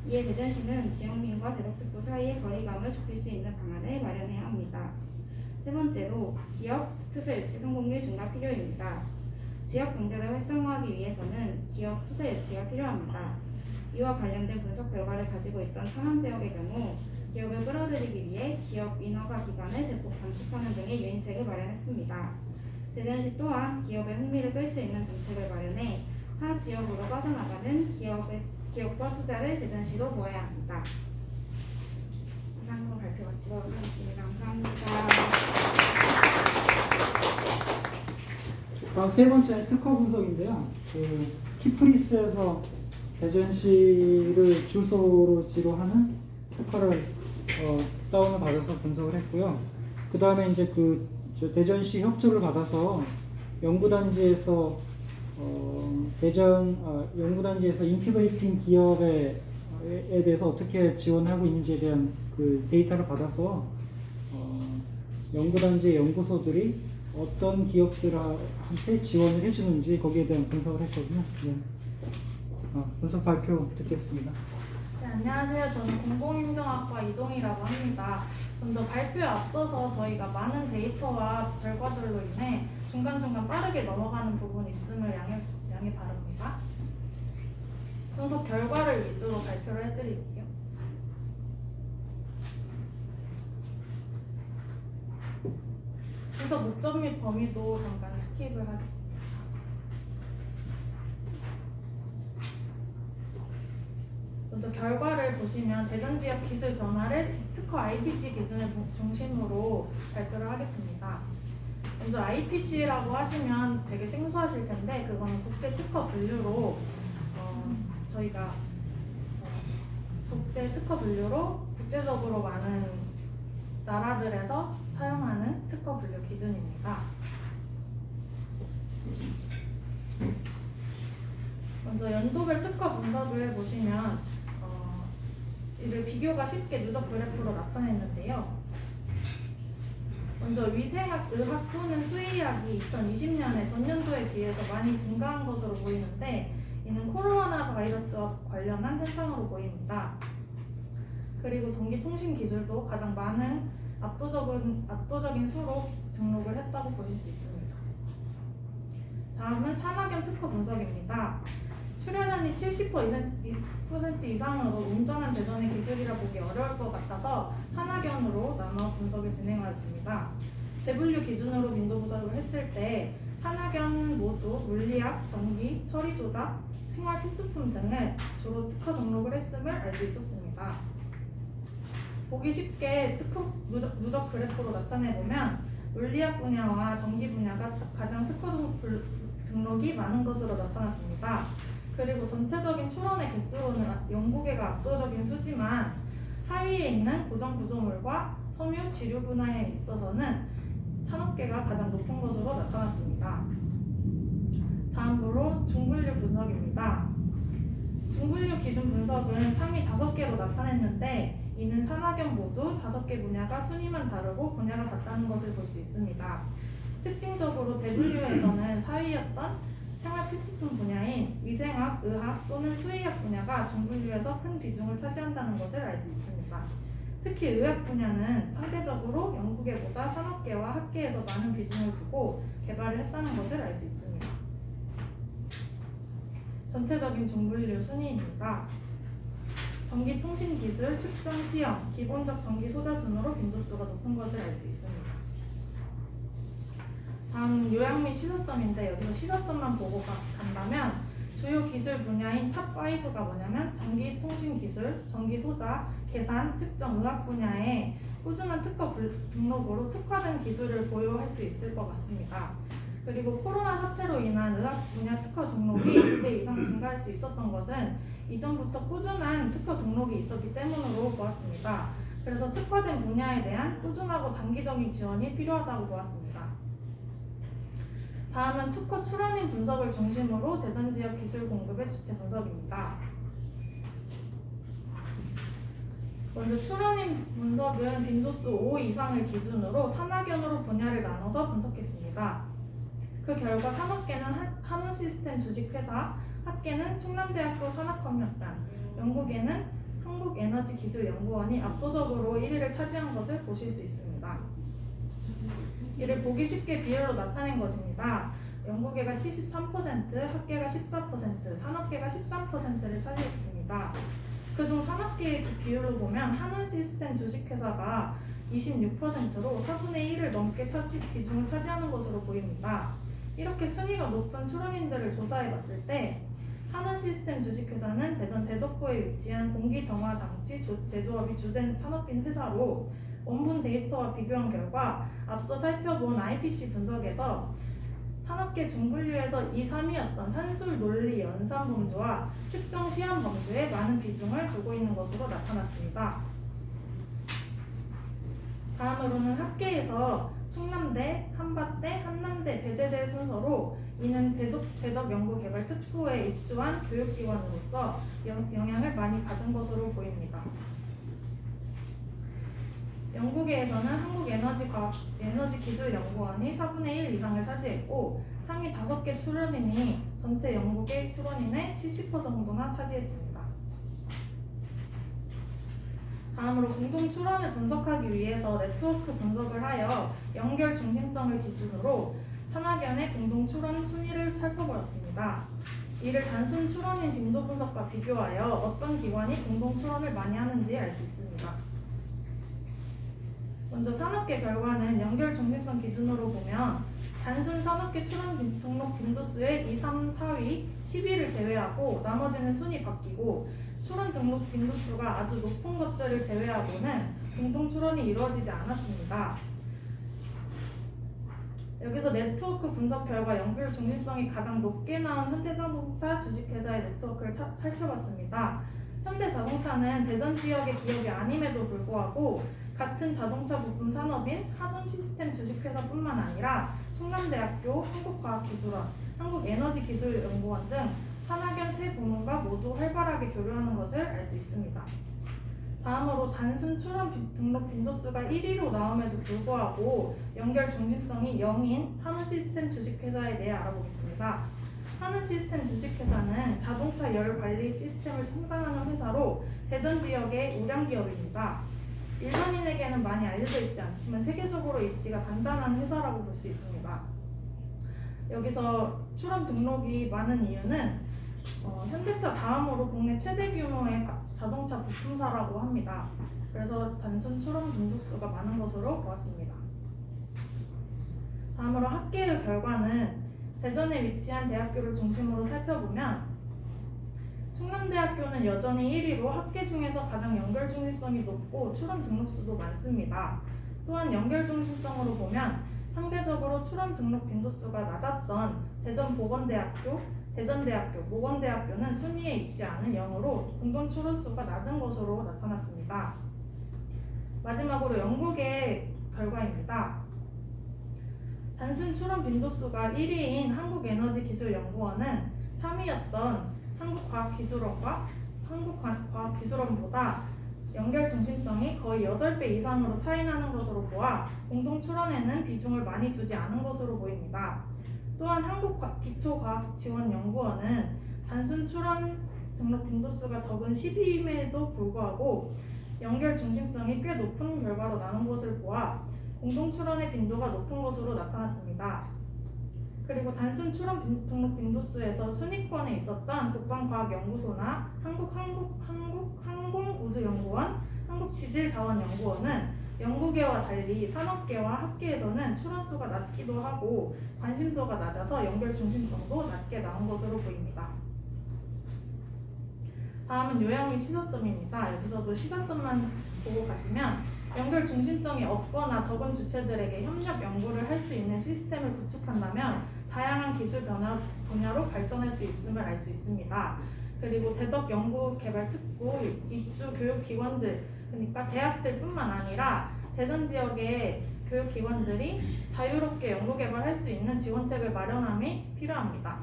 이에 대전시는 지역민과 대덕특구 사이의 거리감을 좁힐 수 있는 방안을 마련해야 합니다. 세 번째로 기업 투자 유치 성공률 증가 필요입니다. 지역 경제를 활성화하기 위해서는 기업 투자 유치가 필요합니다. 이와 관련된 분석 결과를 가지고 있던 천안 지역의 경우 기업을 끌어들이기 위해 기업 인허가 기간을 대폭 단축하는 등의 유인책을 마련했습니다. 대전시 또한 기업의 흥미를 끌 수 있는 정책을 마련해 타 지역으로 빠져나가는 기업과 투자를 대전시로 모아야 합니다. 이상으로 발표 마치도록 하겠습니다. 감사합니다. 다음 세 번째 특허 분석인데요. 키프리스에서 대전시를 주소로 지도하는 특허를 다운을 받아서 분석을 했고요. 그 다음에 이제 대전시 협조를 받아서 연구단지에서 연구단지에서 인큐베이팅 기업에 대해서 어떻게 지원하고 있는지에 대한 그 데이터를 받아서 연구단지 연구소들이 어떤 기업들한테 지원을 해주는지 거기에 대한 분석을 했거든요. 네. 분석 발표 듣겠습니다. 네, 안녕하세요. 저는 공공행정학과 이동이라고 합니다. 먼저 발표에 앞서서 저희가 많은 데이터와 결과들로 인해 중간중간 빠르게 넘어가는 부분이 있음을 양해 바랍니다. 분석 결과를 위주로 발표를 해드릴게요. 분석 목적 및 범위도 잠깐 스킵을 하겠습니다. 먼저 결과를 보시면 대전 지역 기술 변화를 특허 IPC 기준을 중심으로 발표를 하겠습니다. 먼저 IPC라고 하시면 되게 생소하실 텐데 그거는 국제 특허 분류로 저희가 국제 특허 분류로 국제적으로 많은 나라들에서 사용하는 특허 분류 기준입니다. 먼저 연도별 특허 분석을 보시면 이를 비교가 쉽게 누적 그래프로 나타냈는데요. 먼저 위생학, 의학 또는 수의학이 2020년에 전년도에 비해서 많이 증가한 것으로 보이는데 이는 코로나 바이러스와 관련한 현상으로 보입니다. 그리고 전기통신기술도 가장 많은 압도적인 수로 등록을 했다고 보실 수 있습니다. 다음은 산학연 특허 분석입니다. 출연량이 70% 이상으로 온전한 대전의 기술이라 보기 어려울 것 같아서 산학연으로 나눠 분석을 진행하였습니다. 재분류 기준으로 빈도 분석을 했을 때 산학연 모두 물리학, 전기, 처리 조작, 생활 필수품 등을 주로 특허 등록을 했음을 알 수 있었습니다. 보기 쉽게 특허 누적 그래프로 나타내보면 물리학 분야와 전기 분야가 가장 특허 등록이 많은 것으로 나타났습니다. 그리고 전체적인 출원의 개수로는 영국계가 압도적인 수지만 하위에 있는 고정 구조물과 섬유, 지류 분야에 있어서는 산업계가 가장 높은 것으로 나타났습니다. 다음으로 중분류 분석입니다. 중분류 기준 분석은 상위 5개로 나타냈는데 이는 산학연 모두 5개 분야가 순위만 다르고 분야가 같다는 것을 볼 수 있습니다. 특징적으로 대분류에서는 사위였던 생활 필수품 분야인 위생학, 의학 또는 수의학 분야가 중분류에서 큰 비중을 차지한다는 것을 알 수 있습니다. 특히 의학 분야는 상대적으로 연구계보다 산업계와 학계에서 많은 비중을 두고 개발을 했다는 것을 알 수 있습니다. 전체적인 중분류 순위입니다. 전기통신기술, 측정 시험, 기본적 전기 소자 순으로 빈도수가 높은 것을 알 수 있습니다. 다음 요약 및 시사점인데 여기서 시사점만 보고 간다면 주요 기술 분야인 탑5가 뭐냐면 전기통신기술, 전기소자, 계산, 측정, 의학 분야에 꾸준한 특허 등록으로 특화된 기술을 보유할 수 있을 것 같습니다. 그리고 코로나 사태로 인한 의학 분야 특허 등록이 2배 이상 증가할 수 있었던 것은 이전부터 꾸준한 특허 등록이 있었기 때문으로 보았습니다. 그래서 특화된 분야에 대한 꾸준하고 장기적인 지원이 필요하다고 보았습니다. 다음은 특허 출원인 분석을 중심으로 대전 지역 기술 공급의 주체 분석입니다. 먼저 출원인 분석은 빈도수 5 이상을 기준으로 산학연으로 분야를 나눠서 분석했습니다. 그 결과 산업계는 한원시스템 주식회사, 학계는 충남대학교 산학협력단, 연구계는 한국에너지기술연구원이 압도적으로 1위를 차지한 것을 보실 수 있습니다. 이를 보기 쉽게 비율로 나타낸 것입니다. 연구계가 73%, 학계가 14%, 산업계가 13%를 차지했습니다. 그중 산업계의 비율로 보면 한원시스템 주식회사가 26%로 4분의 1을 넘게 비중을 차지하는 것으로 보입니다. 이렇게 순위가 높은 출원인들을 조사해봤을 때 한원시스템 주식회사는 대전 대덕구에 위치한 공기정화장치 제조업이 주된 산업인 회사로 원본 데이터와 비교한 결과 앞서 살펴본 IPC 분석에서 산업계 중분류에서 2, 3위였던 산술 논리 연산 범주와 측정 시험 범주에 많은 비중을 두고 있는 것으로 나타났습니다. 다음으로는 학계에서 충남대, 한밭대, 한남대, 배재대 순서로 이는 대덕연구개발특구에 입주한 교육기관으로서 영향을 많이 받은 것으로 보입니다. 연구계에서는 한국에너지기술연구원이 4분의 1 이상을 차지했고 상위 5개 출원인이 전체 연구계 출원인의 70% 정도나 차지했습니다. 다음으로 공동 출원을 분석하기 위해서 네트워크 분석을 하여 연결 중심성을 기준으로 산학연의 공동 출원 순위를 살펴보았습니다. 이를 단순 출원인 빈도 분석과 비교하여 어떤 기관이 공동 출원을 많이 하는지 알 수 있습니다. 먼저 산업계 결과는 연결 중심성 기준으로 보면 단순 산업계 출원 등록 빈도수의 2, 3, 4위, 10위를 제외하고 나머지는 순위 바뀌고 출원 등록 빈도수가 아주 높은 것들을 제외하고는 공동 출원이 이루어지지 않았습니다. 여기서 네트워크 분석 결과 연결 중립성이 가장 높게 나온 현대자동차 주식회사의 네트워크를 살펴봤습니다. 현대자동차는 대전 지역의 기업이 아님에도 불구하고 같은 자동차 부품 산업인 한원시스템 주식회사뿐만 아니라 충남대학교, 한국과학기술원, 한국에너지기술연구원 등 산학연 세 부문과 모두 활발하게 교류하는 것을 알 수 있습니다. 다음으로 단순 출원 등록 빈도수가 1위로 나옴에도 불구하고 연결 중심성이 0인 한원시스템 주식회사에 대해 알아보겠습니다. 한원시스템 주식회사는 자동차 열 관리 시스템을 생산하는 회사로 대전 지역의 우량 기업입니다. 일반인에게는 많이 알려져 있지 않지만 세계적으로 입지가 단단한 회사라고 볼 수 있습니다. 여기서 출원 등록이 많은 이유는 현대차 다음으로 국내 최대 규모의 자동차 부품사라고 합니다. 그래서 단순 출원 빈도수가 많은 것으로 보았습니다. 다음으로 학계의 결과는 대전에 위치한 대학교를 중심으로 살펴보면 충남대학교는 여전히 1위로 학계 중에서 가장 연결 중립성이 높고 출원 등록수도 많습니다. 또한 연결 중심성으로 보면 상대적으로 출원 등록 빈도수가 낮았던 대전보건대학교, 대전대학교, 모건대학교는 순위에 있지 않은 0으로 공동 출원수가 낮은 것으로 나타났습니다. 마지막으로 연구계 결과입니다. 단순 출원 빈도수가 1위인 한국에너지기술연구원은 3위였던 한국과학기술원보다 연결 중심성이 거의 8배 이상으로 차이나는 것으로 보아 공동 출원에는 비중을 많이 두지 않은 것으로 보입니다. 또한 한국기초과학지원연구원은 단순 출원 등록 빈도수가 적은 10위임에도 불구하고 연결 중심성이 꽤 높은 결과로 나온 것을 보아 공동 출원의 빈도가 높은 것으로 나타났습니다. 그리고 단순 출원 등록 빈도수에서 순위권에 있었던 국방과학연구소나 한국항공우주연구원, 한국지질자원연구원은 연구계와 달리 산업계와 학계에서는 출원수가 낮기도 하고 관심도가 낮아서 연결 중심성도 낮게 나온 것으로 보입니다. 다음은 요약 및 시사점입니다. 여기서도 시사점만 보고 가시면 연결 중심성이 없거나 적은 주체들에게 협력 연구를 할 수 있는 시스템을 구축한다면 다양한 기술 분야로 발전할 수 있음을 알 수 있습니다. 그리고 대덕 연구 개발 특구 입주 교육기관들, 그러니까 대학들뿐만 아니라 대전 지역의 교육기관들이 자유롭게 연구 개발할 수 있는 지원책을 마련함이 필요합니다.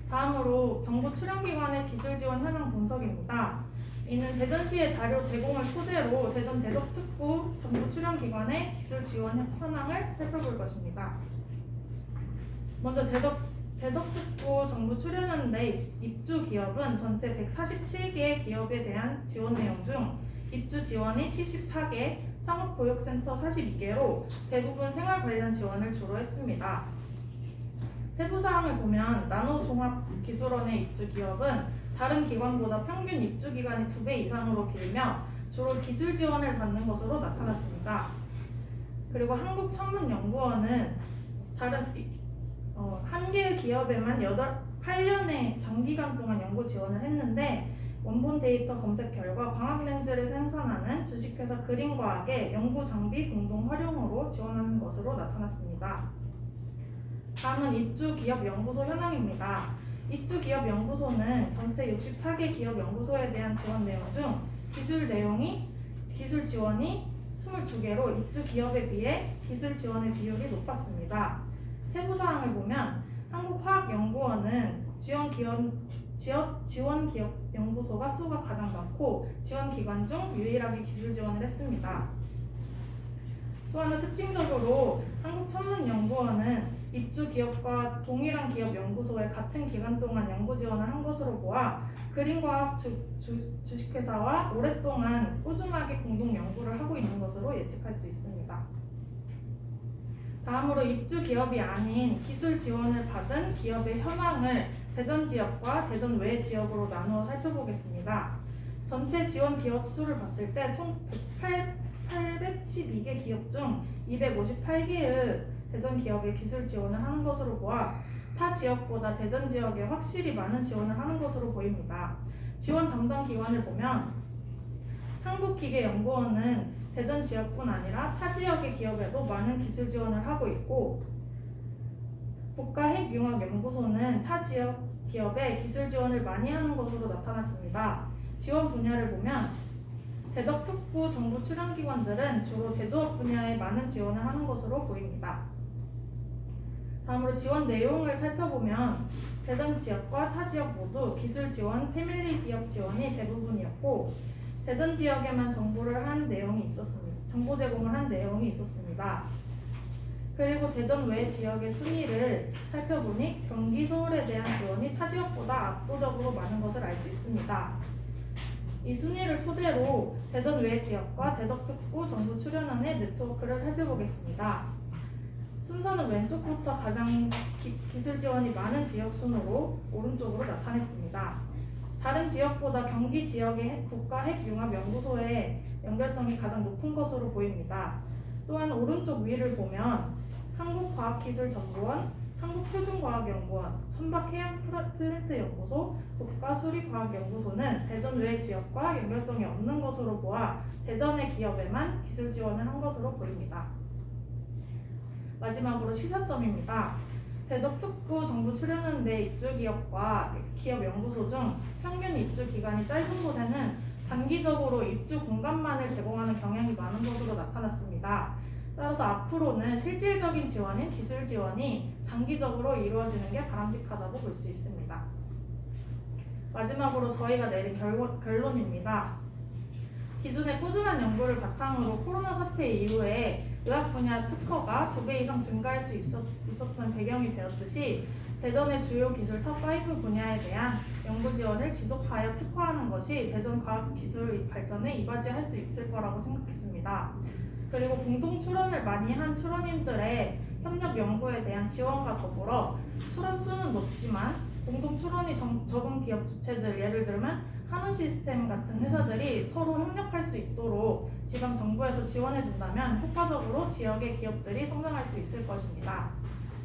다음으로 정부 출연기관의 기술 지원 현황 분석입니다. 이는 대전시의 자료 제공을 토대로 대전 대덕특구 정부 출연기관의 기술 지원 현황을 살펴볼 것입니다. 먼저 대덕특구 정부 출연연대 입주 기업은 전체 147개 기업에 대한 지원 내용 중 입주 지원이 74개, 창업교육센터 42개로 대부분 생활 관련 지원을 주로 했습니다. 세부사항을 보면 나노종합기술원의 입주 기업은 다른 기관보다 평균 입주 기간이 2배 이상으로 길며 주로 기술 지원을 받는 것으로 나타났습니다. 그리고 한국천문연구원은 한 개의 기업에만 8년의 장기간 동안 연구 지원을 했는데 원본 데이터 검색 결과 광학렌즈를 생산하는 주식회사 그린과학의 연구 장비 공동 활용으로 지원하는 것으로 나타났습니다. 다음은 입주기업연구소 현황입니다. 입주기업연구소는 전체 64개 기업연구소에 대한 지원 내용 중 기술 지원이 22개로 입주기업에 비해 기술 지원의 비율이 높았습니다. 세부사항을 보면 한국화학연구원은 지원기업연구소가 수가 가장 많고 지원기관 중 유일하게 기술 지원을 했습니다. 또 하나 특징적으로 한국천문연구원은 입주기업과 동일한 기업연구소에 같은 기간 동안 연구 지원을 한 것으로 보아 그린과학 주식회사와 오랫동안 꾸준하게 공동 연구를 하고 있는 것으로 예측할 수 있습니다. 다음으로 입주기업이 아닌 기술 지원을 받은 기업의 현황을 대전 지역과 대전 외 지역으로 나누어 살펴보겠습니다. 전체 지원 기업 수를 봤을 때 총 812개 기업 중 258개의 대전 기업에 기술 지원을 하는 것으로 보아 타 지역보다 대전 지역에 확실히 많은 지원을 하는 것으로 보입니다. 지원 담당 기관을 보면 한국기계연구원은 대전 지역뿐 아니라 타 지역의 기업에도 많은 기술 지원을 하고 있고 국가핵융합연구소는 타 지역 기업에 기술 지원을 많이 하는 것으로 나타났습니다. 지원 분야를 보면 대덕특구 정부 출연기관들은 주로 제조업 분야에 많은 지원을 하는 것으로 보입니다. 다음으로 지원 내용을 살펴보면 대전 지역과 타 지역 모두 기술 지원, 패밀리 기업 지원이 대부분이었고 대전 지역에만 정보 제공을 한 내용이 있었습니다. 그리고 대전 외 지역의 순위를 살펴보니 경기, 서울에 대한 지원이 타 지역보다 압도적으로 많은 것을 알 수 있습니다. 이 순위를 토대로 대전 외 지역과 대덕특구 정부 출연원의 네트워크를 살펴보겠습니다. 순서는 왼쪽부터 가장 기술 지원이 많은 지역 순으로 오른쪽으로 나타냈습니다. 다른 지역보다 경기 지역의 국가핵융합연구소의 연결성이 가장 높은 것으로 보입니다. 또한 오른쪽 위를 보면 한국과학기술정보원, 한국표준과학연구원, 선박해양플랜트연구소, 국가수리과학연구소는 대전 외 지역과 연결성이 없는 것으로 보아 대전의 기업에만 기술 지원을 한 것으로 보입니다. 마지막으로 시사점입니다. 대덕특구 정부 출연연대 입주기업과 기업연구소 중 평균 입주 기간이 짧은 곳에는 단기적으로 입주 공간만을 제공하는 경향이 많은 것으로 나타났습니다. 따라서 앞으로는 실질적인 지원인 기술 지원이 장기적으로 이루어지는 게 바람직하다고 볼 수 있습니다. 마지막으로 저희가 내린 결론입니다. 기존의 꾸준한 연구를 바탕으로 코로나 사태 이후에 의학 분야 특허가 2배 이상 증가할 수 있었던 배경이 되었듯이 대전의 주요 기술 탑5 분야에 대한 연구 지원을 지속하여 특화하는 것이 대전 과학기술 발전에 이바지할 수 있을 거라고 생각했습니다. 그리고 공동 출원을 많이 한 출원인들의 협력 연구에 대한 지원과 더불어 출원 수는 높지만 공동 출원이 적은 기업 주체들, 예를 들면 한우시스템 같은 회사들이 서로 협력할 수 있도록 지방 정부에서 지원해준다면 효과적으로 지역의 기업들이 성장할 수 있을 것입니다.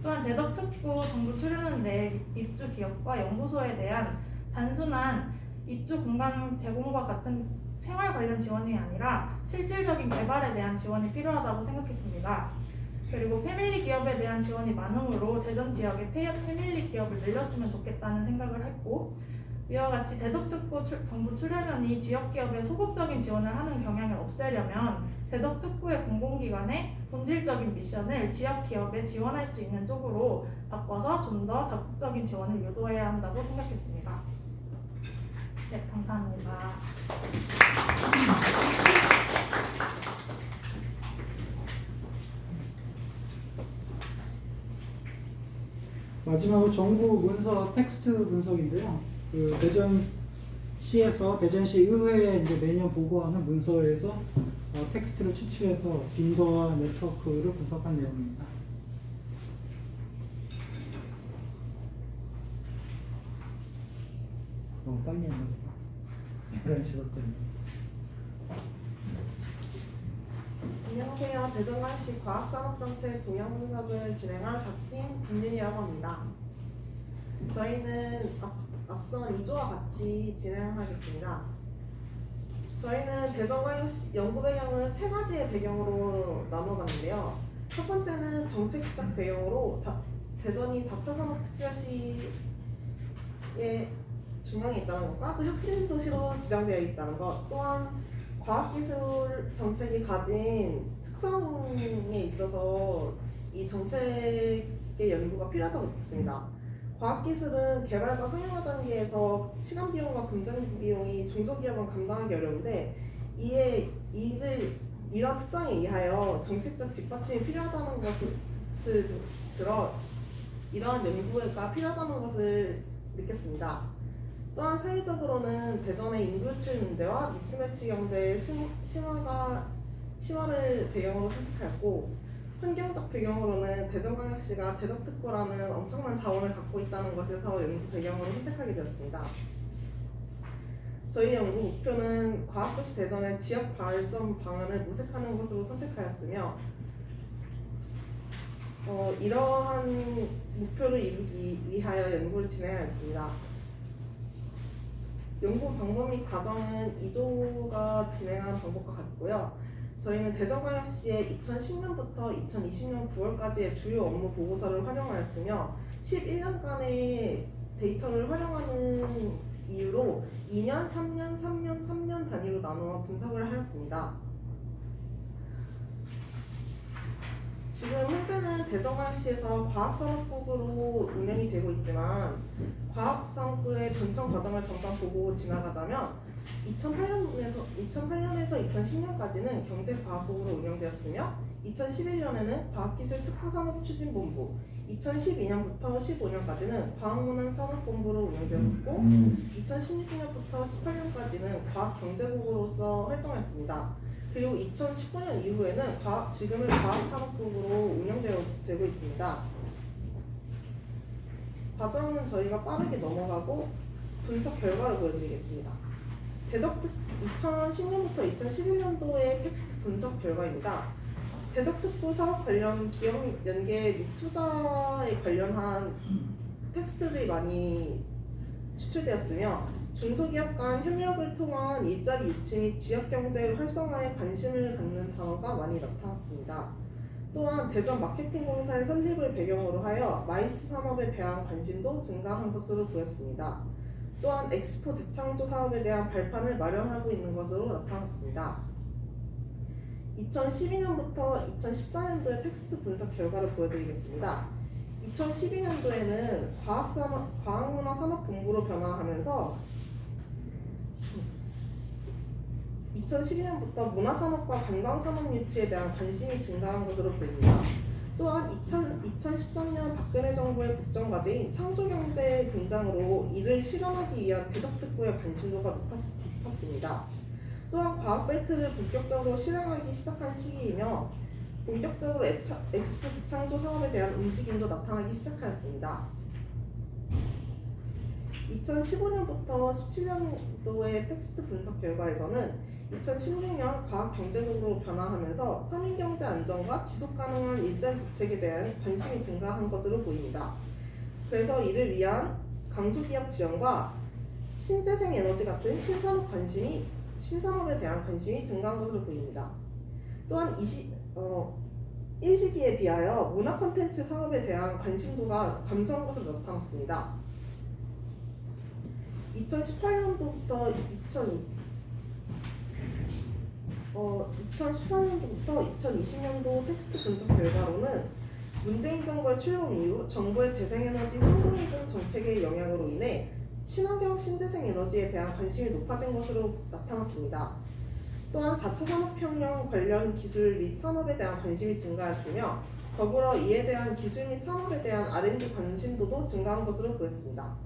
또한 대덕특구 정부 출연은 내 입주 기업과 연구소에 대한 단순한 입주 공간 제공과 같은 생활 관련 지원이 아니라 실질적인 개발에 대한 지원이 필요하다고 생각했습니다. 그리고 패밀리 기업에 대한 지원이 많으므로 대전 지역의 패밀리 기업을 늘렸으면 좋겠다는 생각을 했고, 이와 같이 대덕특구 정부 출연연이 지역기업에 소극적인 지원을 하는 경향을 없애려면 대덕특구의 공공기관의 본질적인 미션을 지역기업에 지원할 수 있는 쪽으로 바꿔서 좀 더 적극적인 지원을 유도해야 한다고 생각했습니다. 네, 감사합니다. 마지막으로 정부 문서 텍스트 분석인데요. 그 대전시에서 대전시 의회에 이제 매년 보고하는 문서에서 텍스트를 추출해서 빈도와 네트워크를 분석한 내용입니다. 너무 빨리 했나 이런 식으로 때문에. 안녕하세요. 대전광역시 과학산업정책 동향 분석을 진행한 4팀 김윤이라고 합니다. 저희는 앞선 2조와 같이 진행하겠습니다. 저희는 대전광역시 연구 배경을 3가지의 배경으로 나눠봤는데요. 첫 번째는 정책적 배경으로 대전이 4차 산업특별시의 중앙에 있다는 것과 또 혁신도시로 지정되어 있다는 것, 또한 과학기술 정책이 가진 특성에 있어서 이 정책의 연구가 필요하다고 느꼈습니다. 과학기술은 개발과 상용화 단계에서 시간 비용과 금전 비용이 중소기업은 감당하기 어려운데 이러한 특성에 의하여 정책적 뒷받침이 필요하다는 것을 들어 이러한 연구가 필요하다는 것을 느꼈습니다. 또한 사회적으로는 대전의 인구유출 문제와 미스매치 경제의 심화를 배경으로 선택하였고, 환경적 배경으로는 대전광역시가 대덕특구라는 엄청난 자원을 갖고 있다는 것에서 연구 배경으로 선택하게 되었습니다. 저희 연구 목표는 과학도시 대전의 지역 발전 방안을 모색하는 것으로 선택하였으며, 이러한 목표를 이루기 위하여 연구를 진행하였습니다. 연구 방법 및 과정은 2조가 진행한 방법과 같고요. 저희는 대전광역시의 2010년부터 2020년 9월까지의 주요 업무 보고서를 활용하였으며 11년간의 데이터를 활용하는 이유로 2년, 3년, 3년, 3년 단위로 나누어 분석을 하였습니다. 지금 현재는 대전광역시에서 과학산업국으로 운영이 되고 있지만 과학산업국의 변천 과정을 잠깐 보고 지나가자면 2008년에서 2010년까지는 경제과학국으로 운영되었으며 2011년에는 과학기술특화산업추진본부, 2012년부터 15년까지는 과학문화산업본부로 운영되었고 2016년부터 18년까지는 과학경제국으로서 활동했습니다. 그리고 2019년 이후에는 지금의 과학산업국으로 운영되고 있습니다. 과정은 저희가 빠르게 넘어가고 분석 결과를 보여드리겠습니다. 대덕특 2010년부터 2011년도의 텍스트 분석 결과입니다. 대덕특구 사업 관련 기업 연계 및 투자에 관련한 텍스트들이 많이 추출되었으며 중소기업 간 협력을 통한 일자리 유치 및 지역경제 활성화에 관심을 갖는 단어가 많이 나타났습니다. 또한 대전 마케팅공사의 설립을 배경으로 하여 마이스 산업에 대한 관심도 증가한 것으로 보였습니다. 또한 엑스포 재창조 사업에 대한 발판을 마련하고 있는 것으로 나타났습니다. 2012년부터 2014년도의 텍스트 분석 결과를 보여드리겠습니다. 2012년도에는 과학문화산업본부로 변화하면서 2012년부터 문화산업과 관광산업 유치에 대한 관심이 증가한 것으로 보입니다. 또한 2013년 박근혜 정부의 국정과제인 창조경제의 등장으로 이를 실현하기 위한 대덕특구의 관심도가 높았습니다. 또한 과학벨트를 본격적으로 실행하기 시작한 시기이며 본격적으로 엑스포 재창조 사업에 대한 움직임도 나타나기 시작하였습니다. 2015년부터 17년도의 텍스트 분석 결과에서는 2016년 과학경제국으로 변화하면서 서민경제 안정과 지속가능한 일자리 대책에 대한 관심이 증가한 것으로 보입니다. 그래서 이를 위한 강소기업 지원과 신재생 에너지 같은 신산업에 대한 관심이 증가한 것으로 보입니다. 또한 이 시기에 비하여 문화 콘텐츠 사업에 대한 관심도가 감소한 것으로 나타났습니다. 2018년도부터 2020년도 텍스트 분석 결과로는 문재인 정부의 출범 이후 정부의 재생에너지 3공이동 정책의 영향으로 인해 친환경 신재생 에너지에 대한 관심이 높아진 것으로 나타났습니다. 또한 4차 산업혁명 관련 기술 및 산업에 대한 관심이 증가했으며 더불어 이에 대한 기술 및 산업에 대한 R&D 관심도도 증가한 것으로 보였습니다.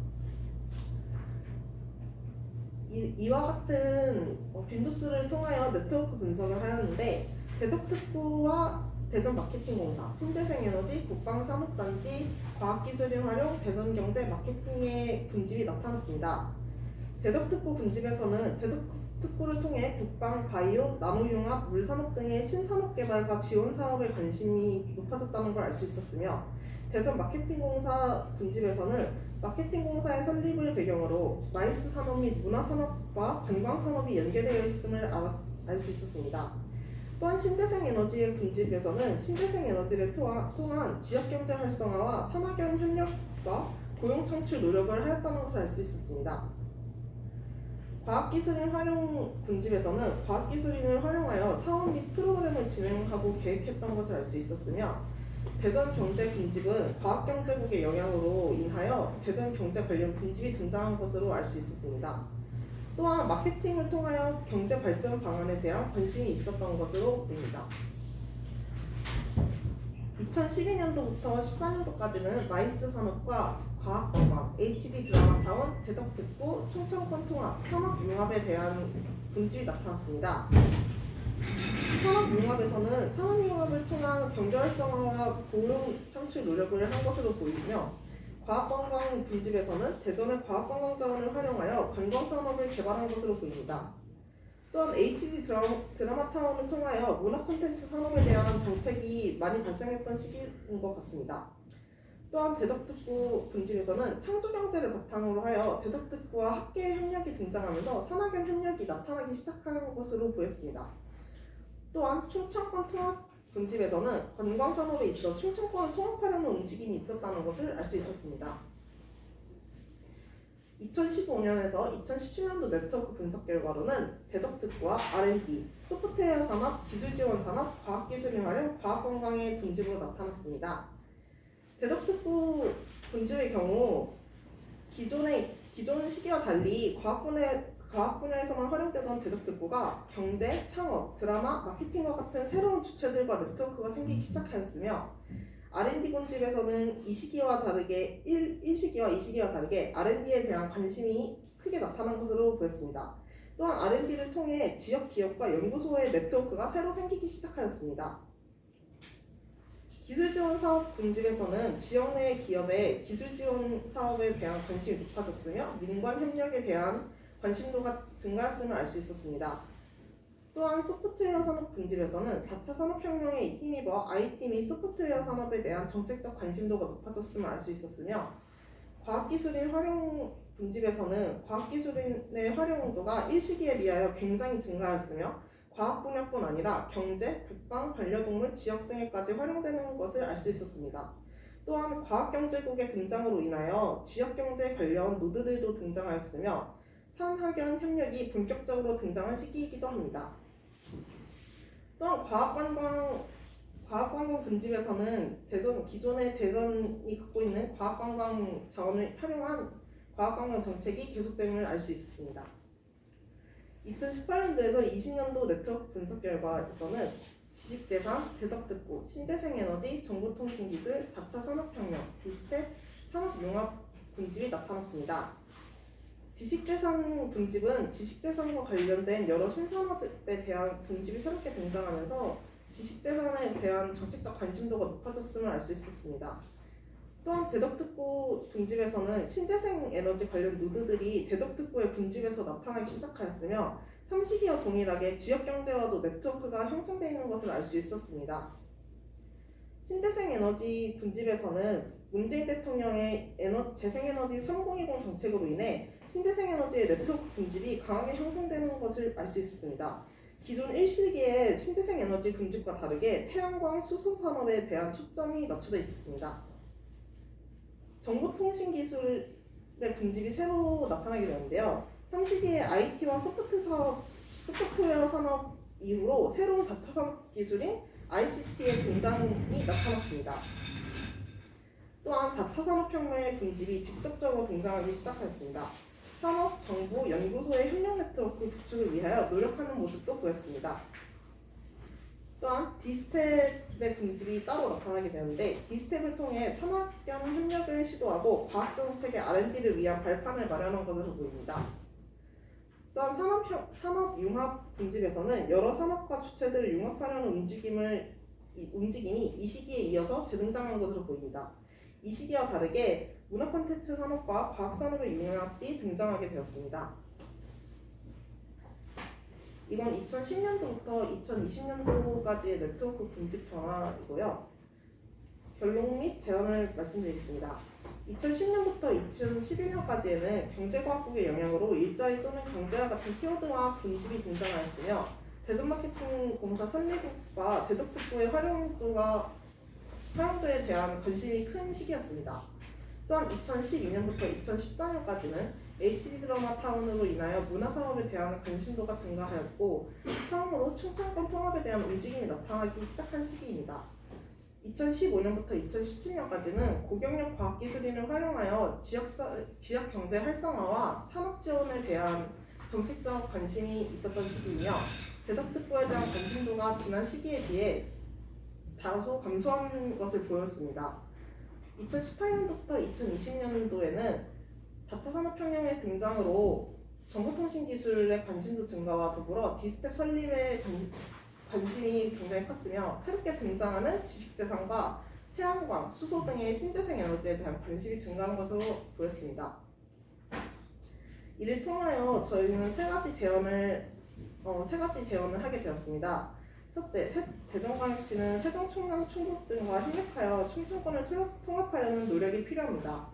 이와 같은 빈도수를 통하여 네트워크 분석을 하였는데 대덕특구와 대전마케팅공사, 신재생에너지, 국방산업단지, 과학기술인 활용, 대전경제 마케팅의 분집이 나타났습니다. 대덕특구 분집에서는 대덕특구를 통해 국방, 바이오, 나노융합, 물산업 등의 신산업개발과 지원사업에 관심이 높아졌다는 걸 알 수 있었으며 대전마케팅공사 분집에서는 마케팅공사의 설립을 배경으로 마이스 산업 및 문화산업과 관광산업이 연계되어 있음을 알 수 있었습니다. 또한 신재생에너지의 분집에서는 신재생에너지를 통한 지역경제 활성화와 산학연 협력과 고용창출 노력을 하였다는 것을 알 수 있었습니다. 과학기술인 활용 분집에서는 과학기술인을 활용하여 사업 및 프로그램을 진행하고 계획했던 것을 알 수 있었으며 대전경제 분집은 과학경제국의 영향으로 인하여 대전경제 관련 분집이 등장한 것으로 알 수 있었습니다. 또한 마케팅을 통하여 경제 발전 방안에 대한 관심이 있었던 것으로 보입니다. 2012년도부터 14년도까지는 마이스 산업과 과학관광, HD 드라마타운, 대덕특구, 충청권 통합, 산업융합에 대한 분집이 나타났습니다. 산업융합에서는 산업융합을 통한 경제활성화와 고용 창출 노력을 한 것으로 보이며 과학관광 분집에서는 대전의 과학관광 자원을 활용하여 관광산업을 개발한 것으로 보입니다. 또한 HD 드라마타운을 통하여 문화 콘텐츠 산업에 대한 정책이 많이 발생했던 시기인 것 같습니다. 또한 대덕특구 분집에서는 창조경제를 바탕으로 하여 대덕특구와 학계 협력이 등장하면서 산학연 협력이 나타나기 시작하는 것으로 보였습니다. 또한 충청권 통합 분집에서는 관광산업에 있어 충청권을 통합하려는 움직임이 있었다는 것을 알 수 있었습니다. 2015년에서 2017년도 네트워크 분석 결과로는 대덕특구와 R&D, 소프트웨어 산업, 기술지원 산업, 과학기술인 활용, 과학관광의 분집으로 나타났습니다. 대덕특구 분집의 경우 기존 시기와 달리 과학 분야에서만 활용되던 대덕특구가 경제, 창업, 드라마, 마케팅과 같은 새로운 주체들과 네트워크가 생기기 시작하였으며 R&D 분집에서는 이 시기와 다르게 1시기와 2시기와 다르게 R&D에 대한 관심이 크게 나타난 것으로 보였습니다. 또한 R&D를 통해 지역 기업과 연구소의 네트워크가 새로 생기기 시작하였습니다. 기술지원 사업 분집에서는 지역 내 기업의 기술지원 사업에 대한 관심이 높아졌으며 민관 협력에 대한 관심도가 증가했음을 알 수 있었습니다. 또한 소프트웨어 산업 분집에서는 4차 산업혁명에 힘입어 IT 및 소프트웨어 산업에 대한 정책적 관심도가 높아졌음을 알 수 있었으며 과학기술인 활용 분집에서는 과학기술인의 활용도가 1시기에 비하여 굉장히 증가하였으며 과학 분야뿐 아니라 경제, 국방, 반려동물, 지역 등에까지 활용되는 것을 알 수 있었습니다. 또한 과학경제국의 등장으로 인하여 지역경제 관련 노드들도 등장하였으며 산학연 협력이 본격적으로 등장한 시기이기도 합니다. 또한 과학관광 분집에서는 기존의 대전이 갖고 있는 과학관광 자원을 활용한 과학관광 정책이 계속됨을 알 수 있었습니다. 2018년도에서 20년도 네트워크 분석 결과에서는 지식재산, 대덕특구, 신재생에너지, 정보통신기술, 4차 산업혁명, 디스텝, 산업융합 분집이 나타났습니다. 지식재산 분집은 지식재산과 관련된 여러 신산업에 대한 분집이 새롭게 등장하면서 지식재산에 대한 정책적 관심도가 높아졌음을 알 수 있었습니다. 또한 대덕특구 분집에서는 신재생에너지 관련 노드들이 대덕특구의 분집에서 나타나기 시작하였으며 상시기와 동일하게 지역경제와도 네트워크가 형성되어 있는 것을 알 수 있었습니다. 신재생에너지 분집에서는 문재인 대통령의 재생에너지 3020 정책으로 인해 신재생에너지의 네트워크 분집이 강하게 형성되는 것을 알 수 있었습니다. 기존 1시기의 신재생에너지 분집과 다르게 태양광 수소 산업에 대한 초점이 맞춰져 있었습니다. 정보통신기술의 분집이 새로 나타나게 되는데요. 3시기의 IT와 소프트웨어 산업 이후로 새로운 4차 산업 기술인 ICT의 등장이 나타났습니다. 또한 4차 산업혁명의 분집이 직접적으로 등장하기 시작하였습니다. 산업, 정부, 연구소의 협력 네트워크 구축을 위하여 노력하는 모습도 보였습니다. 또한 디스텝의 분집이 따로 나타나게 되는데 디스텝을 통해 산학연 협력을 시도하고 과학정책의 R&D를 위한 발판을 마련한 것으로 보입니다. 또한 산업융합 분집에서는 여러 산업과 주체들을 융합하려는 움직임이 이 시기에 이어서 재등장한 것으로 보입니다. 이 시기와 다르게 문화 콘텐츠 산업과 과학 산업의 융합이 등장하게 되었습니다. 이건 2010년도부터 2020년도까지의 네트워크 분집 변화이고요. 결론 및 제안을 말씀드리겠습니다. 2010년부터 2011년까지에는 경제과학국의 영향으로 일자리 또는 경제와 같은 키워드와 분집이 등장하였으며 대전마케팅공사 설립과 대덕특구의 활용도에 대한 관심이 큰 시기였습니다. 또한 2012년부터 2014년까지는 HD 드라마 타운으로 인하여 문화사업에 대한 관심도가 증가하였고 처음으로 충청권 통합에 대한 움직임이 나타나기 시작한 시기입니다. 2015년부터 2017년까지는 고경력 과학기술인을 활용하여 지역경제 활성화와 산업지원에 대한 정책적 관심이 있었던 시기이며 대덕특구에 대한 관심도가 지난 시기에 비해 다소 감소한 것을 보였습니다. 2018년부터 2020년도에는 4차 산업혁명의 등장으로 정보통신기술의 관심도 증가와 더불어 디스텝 설립에 관심이 굉장히 컸으며 새롭게 등장하는 지식재산과 태양광, 수소 등의 신재생에너지에 대한 관심이 증가한 것으로 보였습니다. 이를 통하여 저희는 세 가지 제언을 하게 되었습니다. 첫째, 대전광역시는 세종, 충남, 충북 등과 협력하여 충청권을 통합하려는 노력이 필요합니다.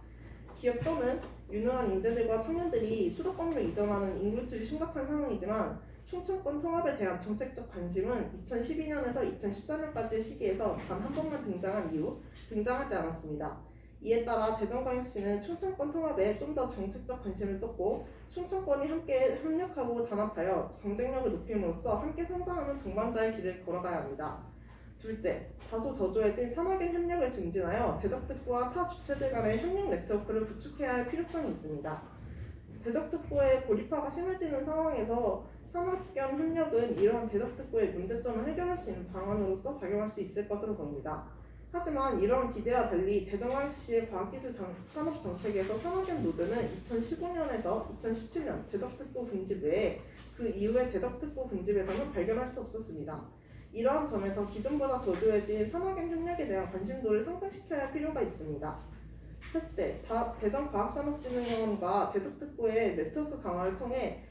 기업 또는 유능한 인재들과 청년들이 수도권으로 이전하는 인구출이 심각한 상황이지만 충청권 통합에 대한 정책적 관심은 2012년에서 2014년까지의 시기에서 단 한 번만 등장한 이후 등장하지 않았습니다. 이에 따라 대전광역시는 충청권 통합에 좀 더 정책적 관심을 쏟고 충청권이 함께 협력하고 단합하여 경쟁력을 높임으로써 함께 성장하는 동반자의 길을 걸어가야 합니다. 둘째, 다소 저조해진 산학연 협력을 증진하여 대덕특구와 타 주체들 간의 협력 네트워크를 구축해야 할 필요성이 있습니다. 대덕특구의 고립화가 심해지는 상황에서 산학연 협력은 이러한 대덕특구의 문제점을 해결할 수 있는 방안으로서 작용할 수 있을 것으로 보입니다. 하지만 이러한 기대와 달리 대전광역시의 과학기술 산업 정책에서 산학연 노드는 2015년에서 2017년 대덕특구 분집 외에 그 이후의 대덕특구 분집에서는 발견할 수 없었습니다. 이러한 점에서 기존보다 저조해진 산학연 협력에 대한 관심도를 상승시켜야 할 필요가 있습니다. 셋째, 대전과학산업진흥원과 대덕특구의 네트워크 강화를 통해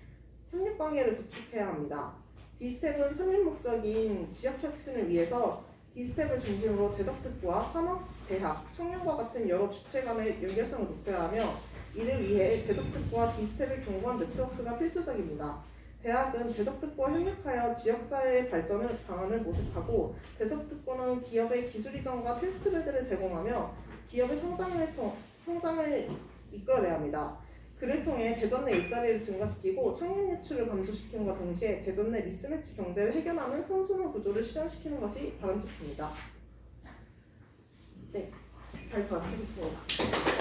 협력관계를 구축해야 합니다. 디스텝은 설립 목적인 지역혁신을 위해서 디스텝을 중심으로 대덕특구와 산업, 대학, 청년과 같은 여러 주체 간의 연결성을 높여야 하며 이를 위해 대덕특구와 디스텝을 경고한 네트워크가 필수적입니다. 대학은 대덕특구와 협력하여 지역사회의 발전을 방안을 모색하고 대덕특구는 기업의 기술 이전과 테스트베드를 제공하며 기업의 성장을 이끌어내야 합니다. 그를 통해 대전 내 일자리를 증가시키고 청년 유출을 감소시키는과 동시에 대전 내 미스매치 경제를 해결하는 선순환 구조를 실현시키는 것이 바람직합니다. 네, 발표 마치겠습니다.